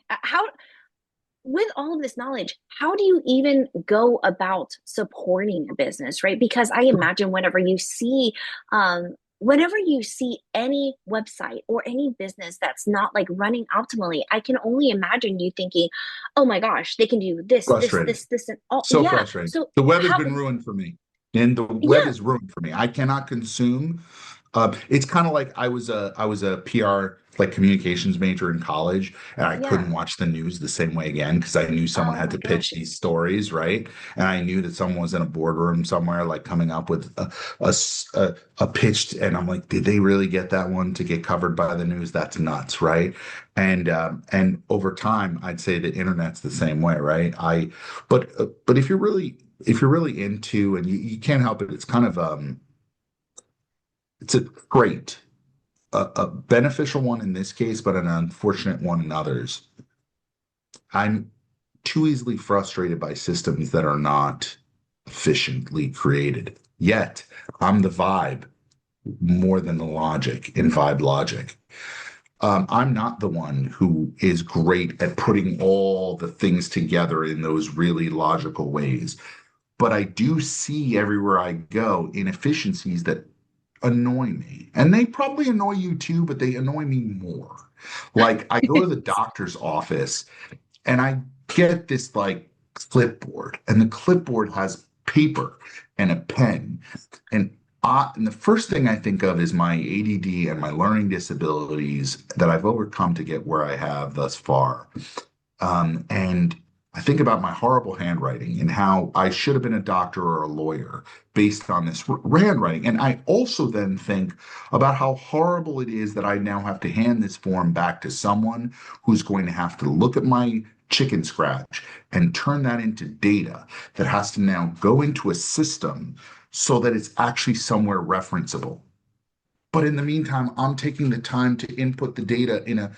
how with all of this knowledge, how do you even go about supporting a business, right? Because I imagine whenever you see any website or any business that's not like running optimally, I can only imagine you thinking, oh my gosh, they can do this, this, Frustrating. this, this, and all. So Yeah. frustrating. So The web has how, been ruined for me. And the web yeah, is ruined for me. I cannot consume. It's kind of like I was a PR like communications major in college, and I yeah. couldn't watch the news the same way again because I knew someone Oh had my to pitch gosh. these stories, right? And I knew that someone was in a boardroom somewhere, like coming up with a pitch, and I'm like, did they really get that one to get covered by the news? That's nuts, right? And over time, I'd say the internet's the same way, right? But if you're really into, and you can't help it, it's kind of it's a great, a beneficial one in this case, but an unfortunate one in others. I'm too easily frustrated by systems that are not efficiently created. Yet I'm the vibe more than the logic in vibe logic. I'm not the one who is great at putting all the things together in those really logical ways. But I do see everywhere I go inefficiencies that annoy me. And they probably annoy you too, but they annoy me more. Like I go to the doctor's office and I get this like clipboard, and the clipboard has paper and a pen. And the first thing I think of is my ADD and my learning disabilities that I've overcome to get where I have thus far. And I think about my horrible handwriting and how I should have been a doctor or a lawyer based on this handwriting. And I also then think about how horrible it is that I now have to hand this form back to someone who's going to have to look at my chicken scratch and turn that into data that has to now go into a system so that it's actually somewhere referenceable. But in the meantime, I'm taking the time to input the data in a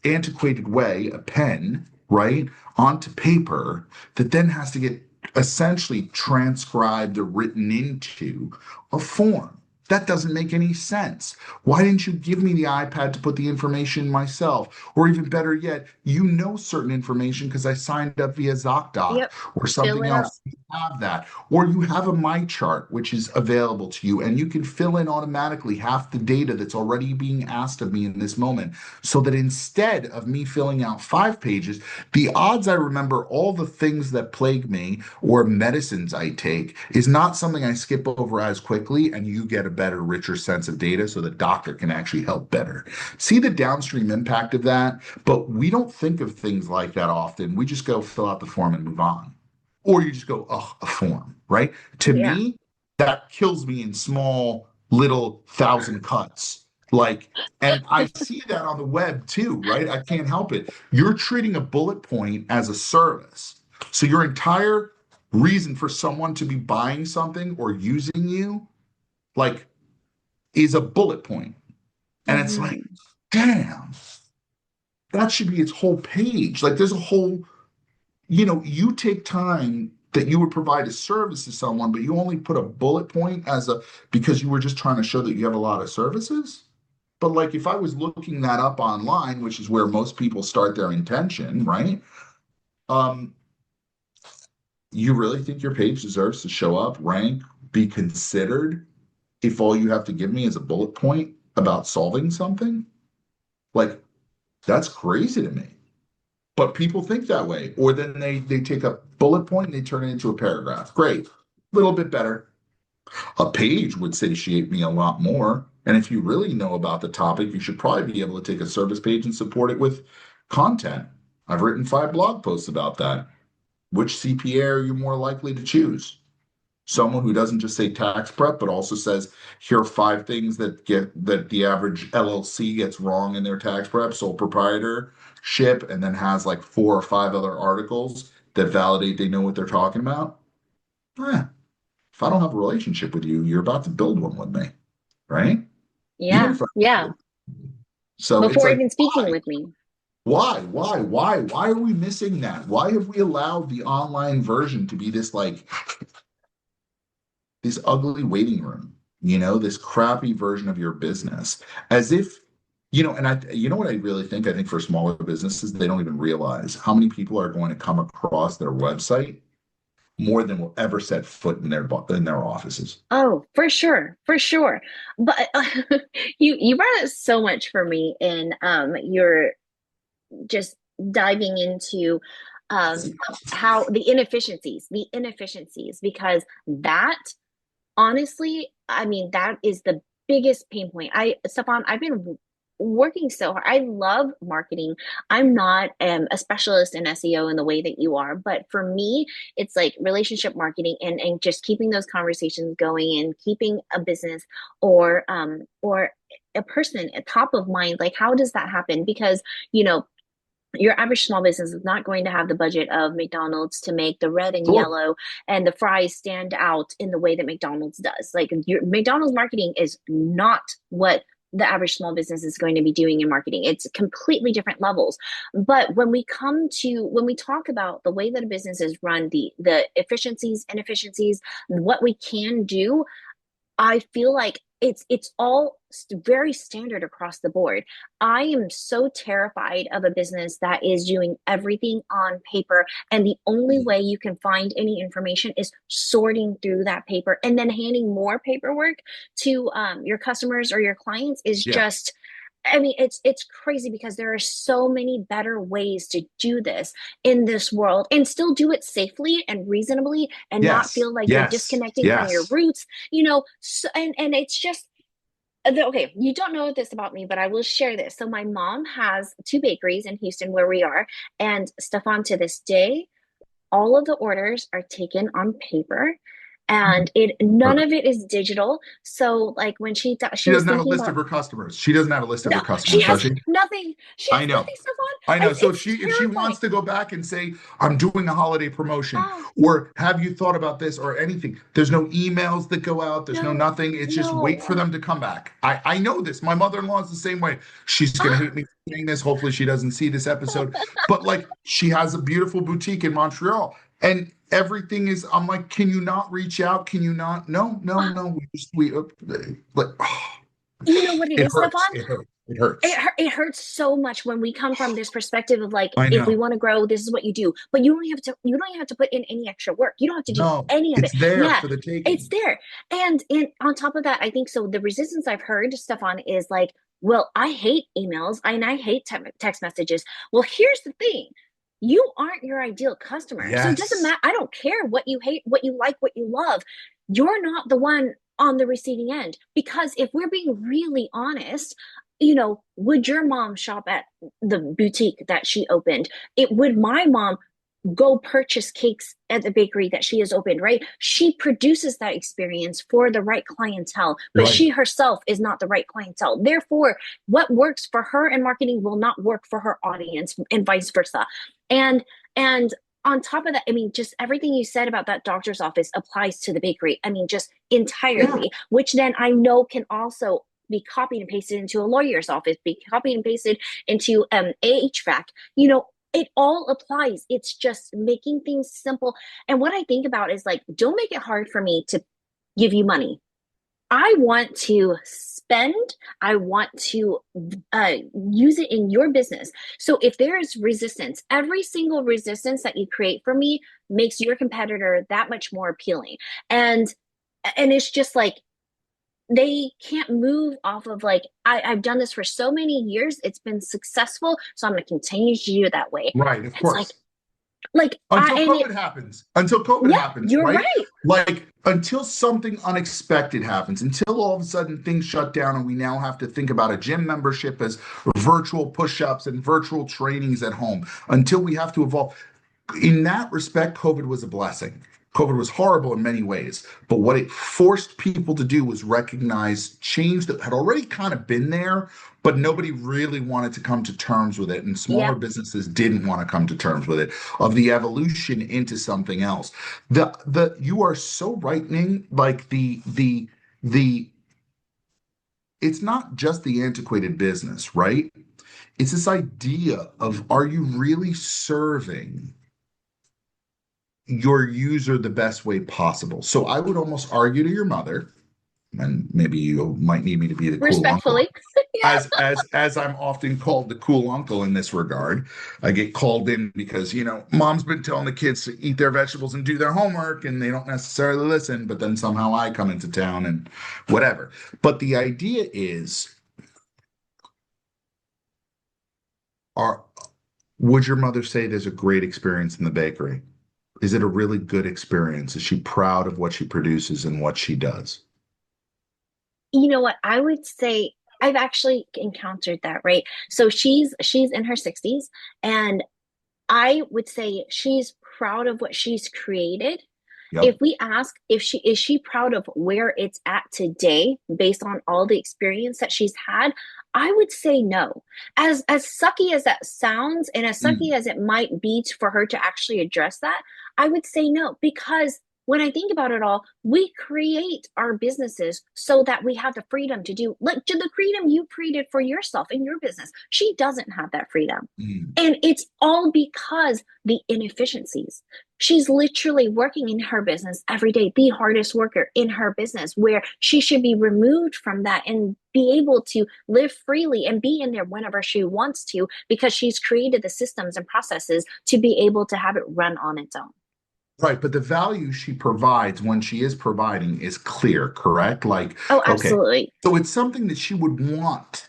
antiquated way, a pen, right, onto paper that then has to get essentially transcribed or written into a form. That doesn't make any sense. Why didn't you give me the iPad to put the information in myself? Or even better yet, you know certain information because I signed up via ZocDoc Yep. or Fill something it up. else. You have that. Or you have a My Chart, which is available to you, and you can fill in automatically half the data that's already being asked of me in this moment so that instead of me filling out 5 pages, the odds I remember all the things that plague me or medicines I take is not something I skip over as quickly, and you get a better, richer sense of data so the doctor can actually help better. See the downstream impact of that, but we don't think of things like that often. We just go fill out the form and move on. Or you just go, oh, a form, right? To Yeah. me, that kills me in small, little thousand cuts. Like, and I see that on the web too, right? I can't help it. You're treating a bullet point as a service. So your entire reason for someone to be buying something or using you, like, is a bullet point. And it's like, Hmm. damn, that should be its whole page. Like, there's a whole, you take time that you would provide a service to someone, but you only put a bullet point because you were just trying to show that you have a lot of services. But like if I was looking that up online, which is where most people start their intention, right? Um, you really think your page deserves to show up, rank, be considered if all you have to give me is a bullet point about solving something? Like that's crazy to me. But people think that way. Or then they take a bullet point and they turn it into a paragraph. Great. A little bit better. A page would satiate me a lot more. And if you really know about the topic, you should probably be able to take a service page and support it with content. I've written 5 blog posts about that. Which CPA are you more likely to choose? Someone who doesn't just say tax prep, but also says, here are 5 things that the average LLC gets wrong in their tax prep, sole proprietorship, and then has like 4 or 5 other articles that validate they know what they're talking about. Eh, if I don't have a relationship with you, you're about to build one with me, right? Even Yeah, if I, yeah. so it's Before like, even speaking why? with me. Why are we missing that? Why have we allowed the online version to be this like this ugly waiting room, this crappy version of your business, as if, and what I really think? I think for smaller businesses, they don't even realize how many people are going to come across their website more than will ever set foot in their offices. Oh, for sure, for sure. But you brought up so much for me in your just diving into how the inefficiencies, because that honestly, I mean, that is the biggest pain point. Stefan, I've been working so hard. I love marketing. I'm not a specialist in SEO in the way that you are, but for me, it's like relationship marketing and just keeping those conversations going and keeping a business or a person at top of mind. Like, how does that happen? Because, you know, your average small business is not going to have the budget of McDonald's to make the red and Sure. yellow and the fries stand out in the way that McDonald's does. Like your McDonald's marketing is not what the average small business is going to be doing in marketing. It's completely different levels. But when we talk about the way that a business is run, the efficiencies, inefficiencies, what we can do, I feel like it's all very standard across the board. I am so terrified of a business that is doing everything on paper, and the only way you can find any information is sorting through that paper and then handing more paperwork to your customers or your clients is Yeah. just. I mean, it's crazy because there are so many better ways to do this in this world and still do it safely and reasonably and not Yes. feel like you're Yes. disconnecting from your Yes. roots, so, and it's just okay, you don't know this about me, but I will share this. So my mom has 2 bakeries in Houston where we are, and Stefan, to this day, all of the orders are taken on paper, and it none of Perfect. it is digital. So like when She she was doesn't have a thinking list about of her customers. She doesn't have a list of no, her she customers, does has she? nothing. She I has know. nothing, Stefan. I know. So It's if she terrifying. wants to go back and say, I'm doing a holiday promotion, Oh or have you thought about this or anything? There's no emails that go out, there's no no, nothing. It's just wait no. for them to come back. I know this. My mother-in-law is the same way. She's gonna hate me for saying this. Hopefully she doesn't see this episode. But like she has a beautiful boutique in Montreal. And everything is, I'm like, can you not reach out? Can you not? No, no, Ah, no. We like you know what it it is, Stefan? hurts. It hurts. It hurts. It hurts so much when we come from this perspective of like, I if we know. want to grow, this is what you do. But you don't have to put in any extra work. You don't have to do No, any of it. it's there Yeah, for the it's taking. there. And on top of that, I think so. The resistance I've heard, Stefan, is like, well, I hate emails and I hate text messages. Well, here's the thing. You aren't your ideal customer. So it doesn't Yes. matter. I don't care what you hate, what you like, what you love. You're not the one on the receiving end. Because if we're being really honest, would your mom shop at the boutique that she opened? It would my mom go purchase cakes at the bakery that she has opened, right? She produces that experience for the right clientele, but Right. she herself is not the right clientele. Therefore, what works for her in marketing will not work for her audience and vice versa. And on top of that, I mean, just everything you said about that doctor's office applies to the bakery. I mean, just Yeah. entirely, which then I know can also be copied and pasted into a lawyer's office, be copied and pasted into HVAC. It all applies. It's just making things simple. And what I think about is like, don't make it hard for me to give you money. I want to spend, I want to use it in your business. So if there is resistance, every single resistance that you create for me makes your competitor that much more appealing. And and it's just like they can't move off of like I've done this for so many years. It's been successful, so I'm going to continue to do it that way. Right. Of It's like course. Like Until and it, COVID happens. Until COVID yeah, happens, you're right? right. Like until something unexpected happens, until all of a sudden things shut down and we now have to think about a gym membership as virtual push-ups and virtual trainings at home, until we have to evolve. In that respect, COVID was a blessing. COVID was horrible in many ways, but what it forced people to do was recognize change that had already kind of been there, but nobody really wanted to come to terms with it. And smaller Yeah. businesses didn't want to come to terms with it, of the evolution into something else. The you are so right, Ning, like the it's not just the antiquated business, right? It's this idea of, are you really serving your user the best way possible? So I would almost argue to your mother, and maybe you might need me to be the cool uncle, Respectfully. Yeah. as I'm often called the cool uncle in this regard. I get called in because, mom's been telling the kids to eat their vegetables and do their homework, and they don't necessarily listen, but then somehow I come into town and whatever. But the idea is, are would your mother say there's a great experience in the bakery? Is it a really good experience? Is she proud of what she produces and what she does? You know what? I would say I've actually encountered that, right? So she's in her 60s, and I would say she's proud of what she's created. If Yep. we ask if she is she proud of where it's at today based on all the experience that she's had, I would say no. As sucky as that sounds and as sucky Mm, as it might be for her to actually address that, I would say no because when I think about it all, we create our businesses so that we have the freedom to do like to the freedom you created for yourself in your business. She doesn't have that freedom. mm. And it's all because the inefficiencies. She's literally working in her business every day, the hardest worker in her business, where she should be removed from that and be able to live freely and be in there whenever she wants to because she's created the systems and processes to be able to have it run on its own. Right, but the value she provides when she is providing is clear, correct? Like, Oh, okay, absolutely. so it's something that she would want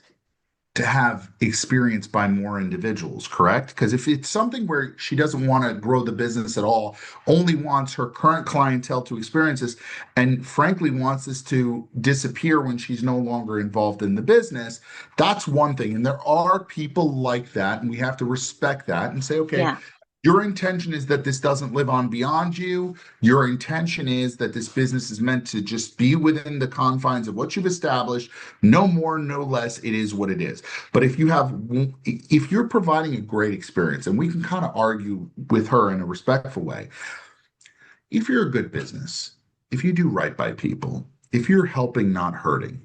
to have experienced by more individuals, correct? Because if it's something where she doesn't want to grow the business at all, only wants her current clientele to experience this, and frankly wants this to disappear when she's no longer involved in the business, that's one thing. And there are people like that, and we have to respect that and say, okay, Yeah. your intention is that this doesn't live on beyond you. Your intention is that this business is meant to just be within the confines of what you've established. No more, no less. It is what it is. But if you're providing a great experience, and we can kind of argue with her in a respectful way, if you're a good business, if you do right by people, if you're helping, not hurting,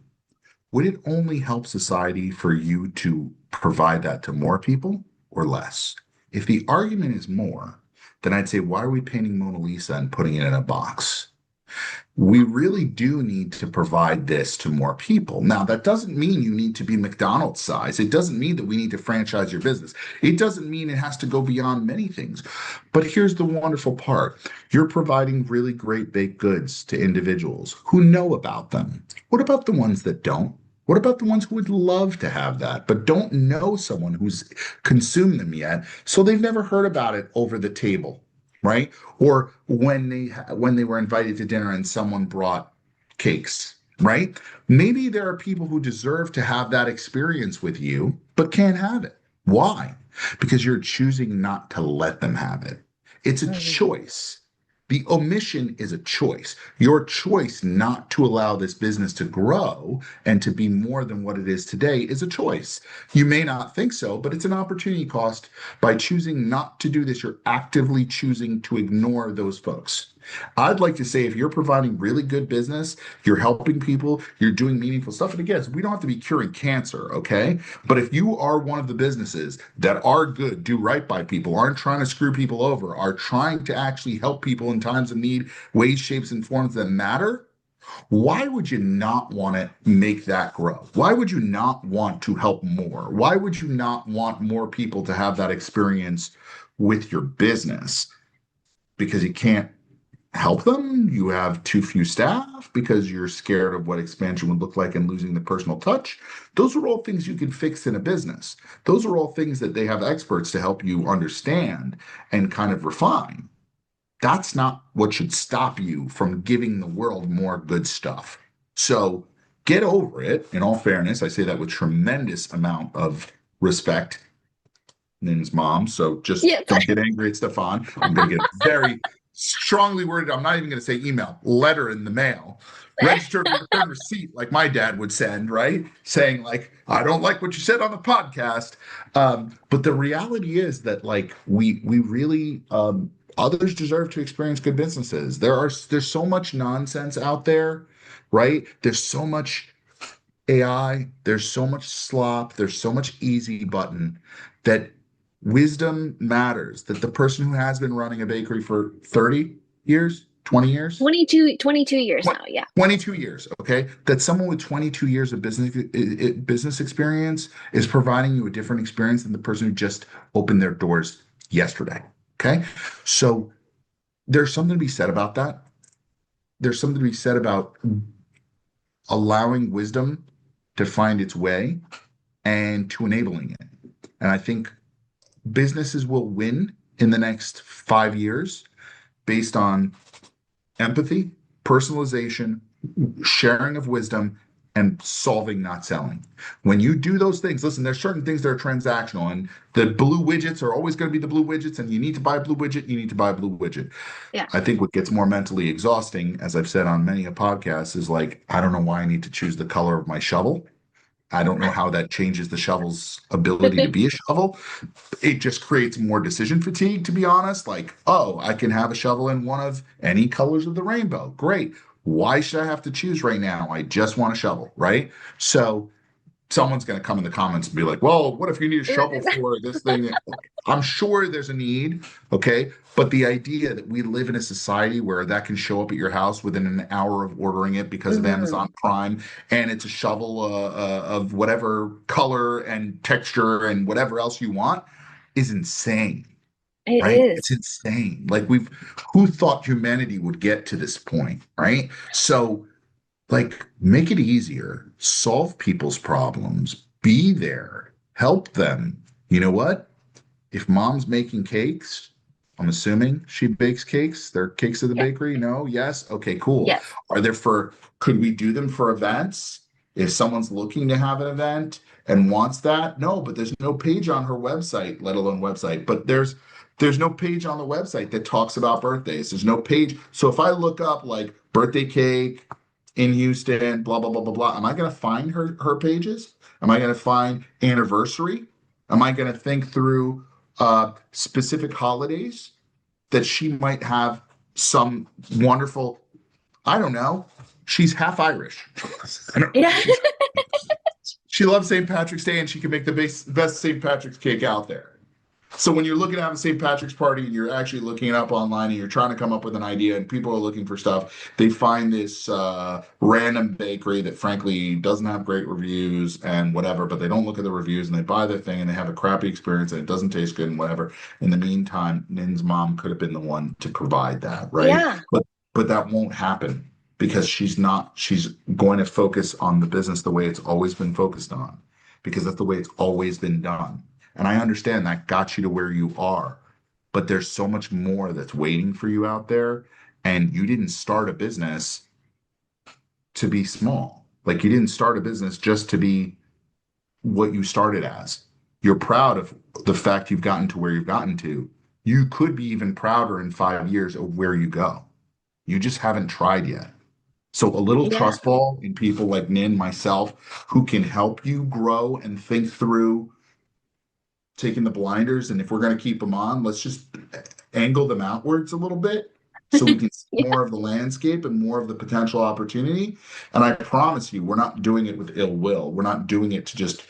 would it only help society for you to provide that to more people or less? If the argument is more, then I'd say, why are we painting Mona Lisa and putting it in a box? We really do need to provide this to more people. Now, that doesn't mean you need to be McDonald's size. It doesn't mean that we need to franchise your business. It doesn't mean it has to go beyond many things. But here's the wonderful part. You're providing really great baked goods to individuals who know about them. What about the ones that don't? What about the ones who would love to have that, but don't know someone who's consumed them yet? So they've never heard about it over the table, right? Or when they were invited to dinner and someone brought cakes, right? Maybe there are people who deserve to have that experience with you but can't have it. Why? Because you're choosing not to let them have it. It's a Mhm. choice. The omission is a choice. Your choice not to allow this business to grow and to be more than what it is today is a choice. You may not think so, but it's an opportunity cost. By choosing not to do this, you're actively choosing to ignore those folks. I'd like to say if you're providing really good business, you're helping people, you're doing meaningful stuff. And again, we don't have to be curing cancer, okay? But if you are one of the businesses that are good, do right by people, aren't trying to screw people over, are trying to actually help people in times of need, ways, shapes, and forms that matter, why would you not want to make that grow? Why would you not want to help more? Why would you not want more people to have that experience with your business? Because you can't help them. You have too few staff because you're scared of what expansion would look like and losing the personal touch. Those are all things you can fix in a business. Those are all things that they have experts to help you understand and kind of refine. That's not what should stop you from giving the world more good stuff. So get over it. In all fairness, I say that with tremendous amount of respect. Nin's mom. So just Yes. don't get angry at Stefan. I'm going to get very strongly worded. I'm not even going to say email, letter in the mail. Registered return receipt, like my dad would send, right? Saying, like, I don't like what you said on the podcast. But the reality is that, like, we really others deserve to experience good businesses. There's so much nonsense out there, right? There's so much AI, there's so much slop, there's so much easy button that wisdom matters. That the person who has been running a bakery for 30 years, 20 years, 22 years Twen- now. Yeah. 22 years, okay? That someone with 22 years of business experience is providing you a different experience than the person who just opened their doors yesterday, okay? So there's something to be said about that. There's something to be said about allowing wisdom to find its way and to enabling it. And I think businesses will win in the next 5 years based on empathy, personalization, sharing of wisdom, and solving, not selling. When you do those things, listen, there's certain things that are transactional, and the blue widgets are always going to be the blue widgets, and you need to buy a blue widget, you need to buy a blue widget. Yeah. I think what gets more mentally exhausting, as I've said on many a podcast, is like, I don't know why I need to choose the color of my shovel. I don't know how that changes the shovel's ability to be a shovel. It just creates more decision fatigue, to be honest. Like, oh, I can have a shovel in one of any colors of the rainbow. Great. Why should I have to choose right now? I just want a shovel, right? So someone's going to come in the comments and be like, well, what if you need a shovel for this thing? I'm sure there's a need, okay? But the idea that we live in a society where that can show up at your house within an hour of ordering it because of Mhm. Amazon Prime, and it's a shovel of whatever color and texture and whatever else you want is insane, It right? It's is. insane. Like who thought humanity would get to this point, right? So like, make it easier, solve people's problems, be there, help them. You know what? If mom's making cakes, I'm assuming she bakes cakes. They're cakes at the Yeah. bakery? No? Yes? Okay, cool. Yes. Are there for, could we do them for events? If someone's looking to have an event and wants that? No, but there's no page on her website, let alone website. But there's no page on the website that talks about birthdays. There's no page. So if I look up like birthday cake in Houston, blah, blah, blah, blah, blah, am I going to find her pages? Am I going to find anniversary? Am I going to think through specific holidays that she might have some wonderful, I don't know, she's half Irish. I don't, Yeah. she loves St. Patrick's Day and she can make the best St. Patrick's cake out there. So when you're looking to have a St. Patrick's party and you're actually looking it up online and you're trying to come up with an idea and people are looking for stuff, they find this random bakery that frankly doesn't have great reviews and whatever, but they don't look at the reviews and they buy their thing and they have a crappy experience and it doesn't taste good and whatever. In the meantime, Nin's mom could have been the one to provide that, right? Yeah. But that won't happen because she's going to focus on the business the way it's always been focused on because that's the way it's always been done. And I understand that got you to where you are, but there's so much more that's waiting for you out there. And you didn't start a business to be small. Like you didn't start a business just to be what you started as. You're proud of the fact you've gotten to where you've gotten to. You could be even prouder in 5 years of where you go. You just haven't tried yet. So a little Yeah. trust fall in people like Nin, myself, who can help you grow and think through taking the blinders, and if we're going to keep them on, let's just angle them outwards a little bit so we can see Yeah. more of the landscape and more of the potential opportunity. And I promise you, we're not doing it with ill will. We're not doing it to just,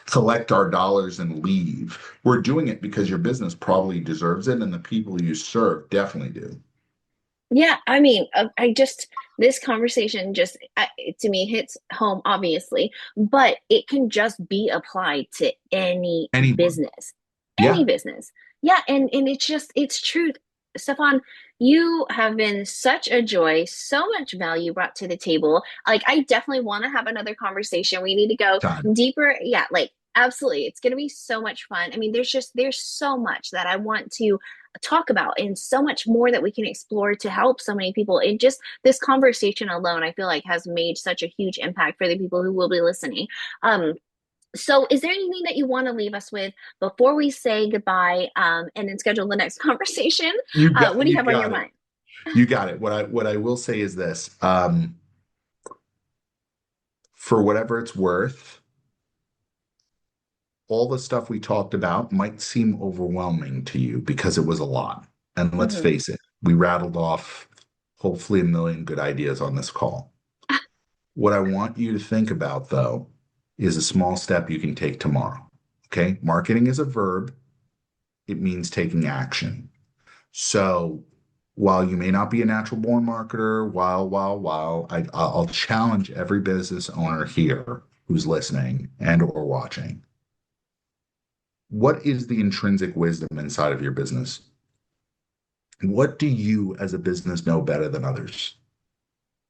collect our dollars and leave. We're doing it because your business probably deserves it, and the people you serve definitely do. Yeah, I mean, this conversation just to me hits home, obviously, but it can just be applied to any Anyone. business, any Yeah. business. Yeah, and it's just it's truth. Stefan, you have been such a joy, so much value brought to the table. Like, I definitely want to have another conversation. We need to go Time. deeper. Yeah, like, absolutely. It's going to be so much fun. I mean, there's so much that I want to talk about and so much more that we can explore to help so many people. It just, this conversation alone, I feel like has made such a huge impact for the people who will be listening. Um, so, is there anything that you want to leave us with before we say goodbye, and then schedule the next conversation? What do you You have on your got it. mind? You got it. What I will say is this, for whatever it's worth, all the stuff we talked about might seem overwhelming to you because it was a lot. And let's Hmm. face it, we rattled off hopefully a million good ideas on this call. What I want you to think about, though, is a small step you can take tomorrow. Okay. Marketing is a verb, it means taking action. So while you may not be a natural born marketer, I'll challenge every business owner here who's listening and or watching. What is the intrinsic wisdom inside of your business? What do you as a business know better than others?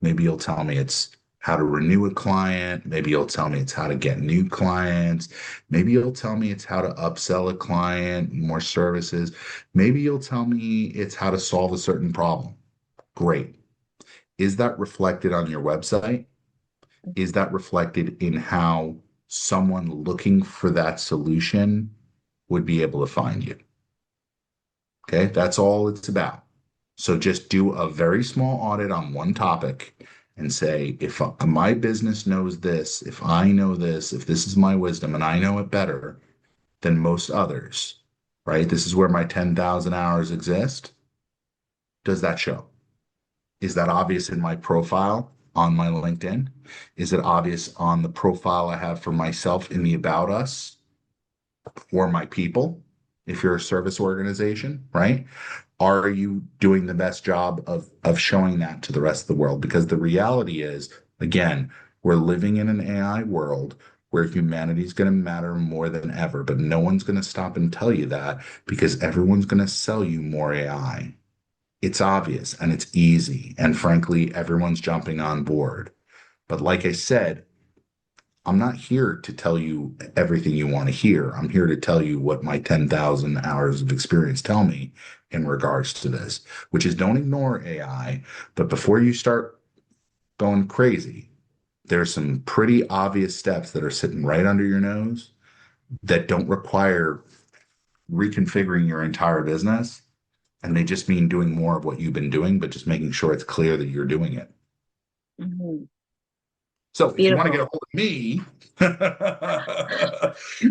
Maybe you'll tell me it's how to renew a client. Maybe you'll tell me it's how to get new clients. Maybe you'll tell me it's how to upsell a client, more services. Maybe you'll tell me it's how to solve a certain problem. Great. Is that reflected on your website? Is that reflected in how someone looking for that solution would be able to find you? Okay, that's all it's about. So just do a very small audit on one topic and say, if my business knows this, if I know this, if this is my wisdom and I know it better than most others, right? This is where my 10,000 hours exist. Does that show? Is that obvious in my profile on my LinkedIn? Is it obvious on the profile I have for myself in the About Us or my people? If you're a service organization, right? Are you doing the best job of showing that to the rest of the world? Because the reality is, again, we're living in an AI world where humanity is going to matter more than ever, but no one's going to stop and tell you that because everyone's going to sell you more AI. It's obvious and it's easy. And frankly, everyone's jumping on board. But like I said, I'm not here to tell you everything you want to hear. I'm here to tell you what my 10,000 hours of experience tell me in regards to this, which is don't ignore AI, but before you start going crazy, there's some pretty obvious steps that are sitting right under your nose that don't require reconfiguring your entire business. And they just mean doing more of what you've been doing, but just making sure it's clear that you're doing it. Hmm. So if you want to get a Beautiful. hold of me,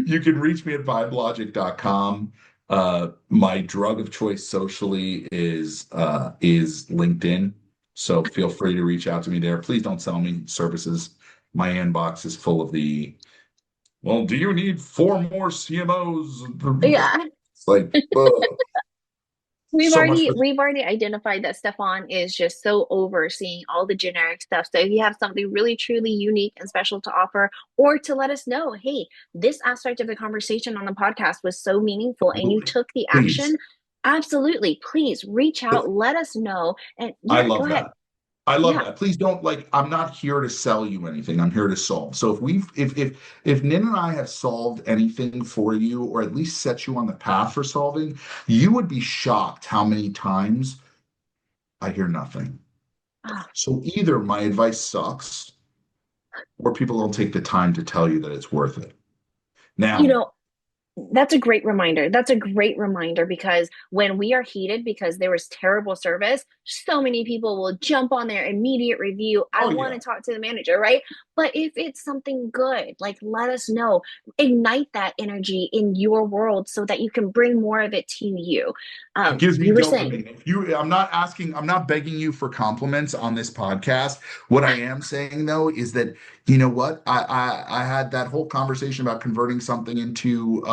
you can reach me at vibelogic.com. My drug of choice socially is LinkedIn. So feel free to reach out to me there. Please don't sell me services. My inbox is full of well, do you need four more CMOs? Yeah. It's like, ugh, so much for We've already identified that Stefan is just so overseeing all the generic stuff. So if you have something really truly unique and special to offer, or to let us know, hey, this aspect of the conversation on the podcast was so meaningful and you took the please. action, absolutely, please reach out, let us know. And I yeah, go love ahead. that. I love Yeah. that. Please don't I'm not here to sell you anything. I'm here to solve. So if Nin and I have solved anything for you, or at least set you on the path for solving, you would be shocked how many times I hear nothing. Ah, So either my advice sucks, or people don't take the time to tell you that it's worth it. you Now, know, that's a great reminder. That's a great reminder because when we are heated because there was terrible service, so many people will jump on their immediate review. I oh want yeah, to talk to the manager, right? But if it's something good, like let us know. Ignite that energy in your world so that you can bring more of it to you. it gives me You were saying, dopamine. I'm not asking, I'm not begging you for compliments on this podcast. What I am saying though is that, you know what? I had that whole conversation about converting something into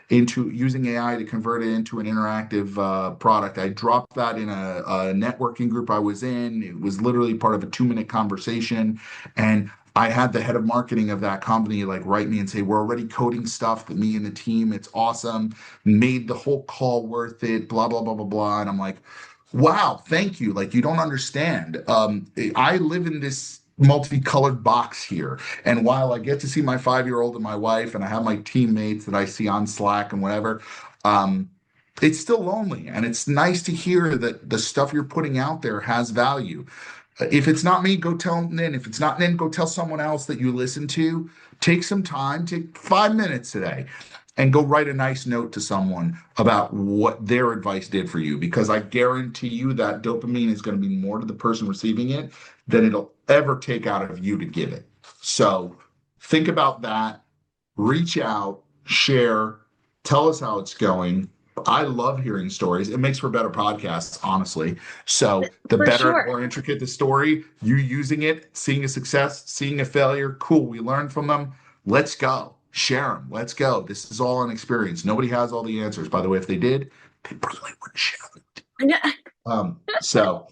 using AI to convert it into an interactive product. I dropped that in a networking group I was in. It was literally part of a 2-minute conversation. And I had the head of marketing of that company like write me and say, we're already coding stuff that me and the team, it's awesome, made the whole call worth it, blah, blah, blah, blah, blah. And I'm like, wow, thank you. Like, you don't understand. I live in this multicolored box here. And while I get to see my 5-year-old and my wife, and I have my teammates that I see on Slack and whatever, um, it's still lonely. And it's nice to hear that the stuff you're putting out there has value. If it's not me, go tell Nin. If it's not Nin, go tell someone else that you listen to. Take some time, take 5 minutes today, and go write a nice note to someone about what their advice did for you. Because I guarantee you that dopamine is going to be more to the person receiving it than it'll ever take out of you to give it. So think about that, reach out, share, tell us how it's going. I love hearing stories. It makes for better podcasts, honestly. So the For better and sure. more intricate the story, you using it, seeing a success, seeing a failure, cool. We learn from them. Let's go. Share them. Let's go. This is all an experience. Nobody has all the answers. By the way, if they did, they probably wouldn't share them. So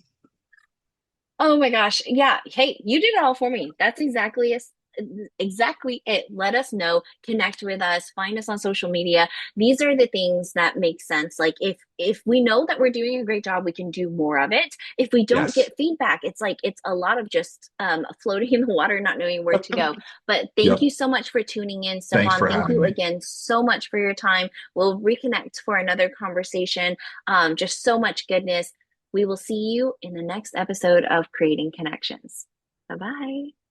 Oh my gosh. Yeah. Hey, you did it all for me. That's exactly it. Let us know, connect with us, find us on social media. These are the things that make sense. Like if we know that we're doing a great job, we can do more of it. If we don't yes. get feedback, it's like it's a lot of just floating in the water, not knowing where to go. But thank you Yep. so much for tuning in, Thanks Stefan. for Thank having you me. again so much for your time. We'll reconnect for another conversation. Just so much goodness. We will see you in the next episode of Creating Connections. Bye bye.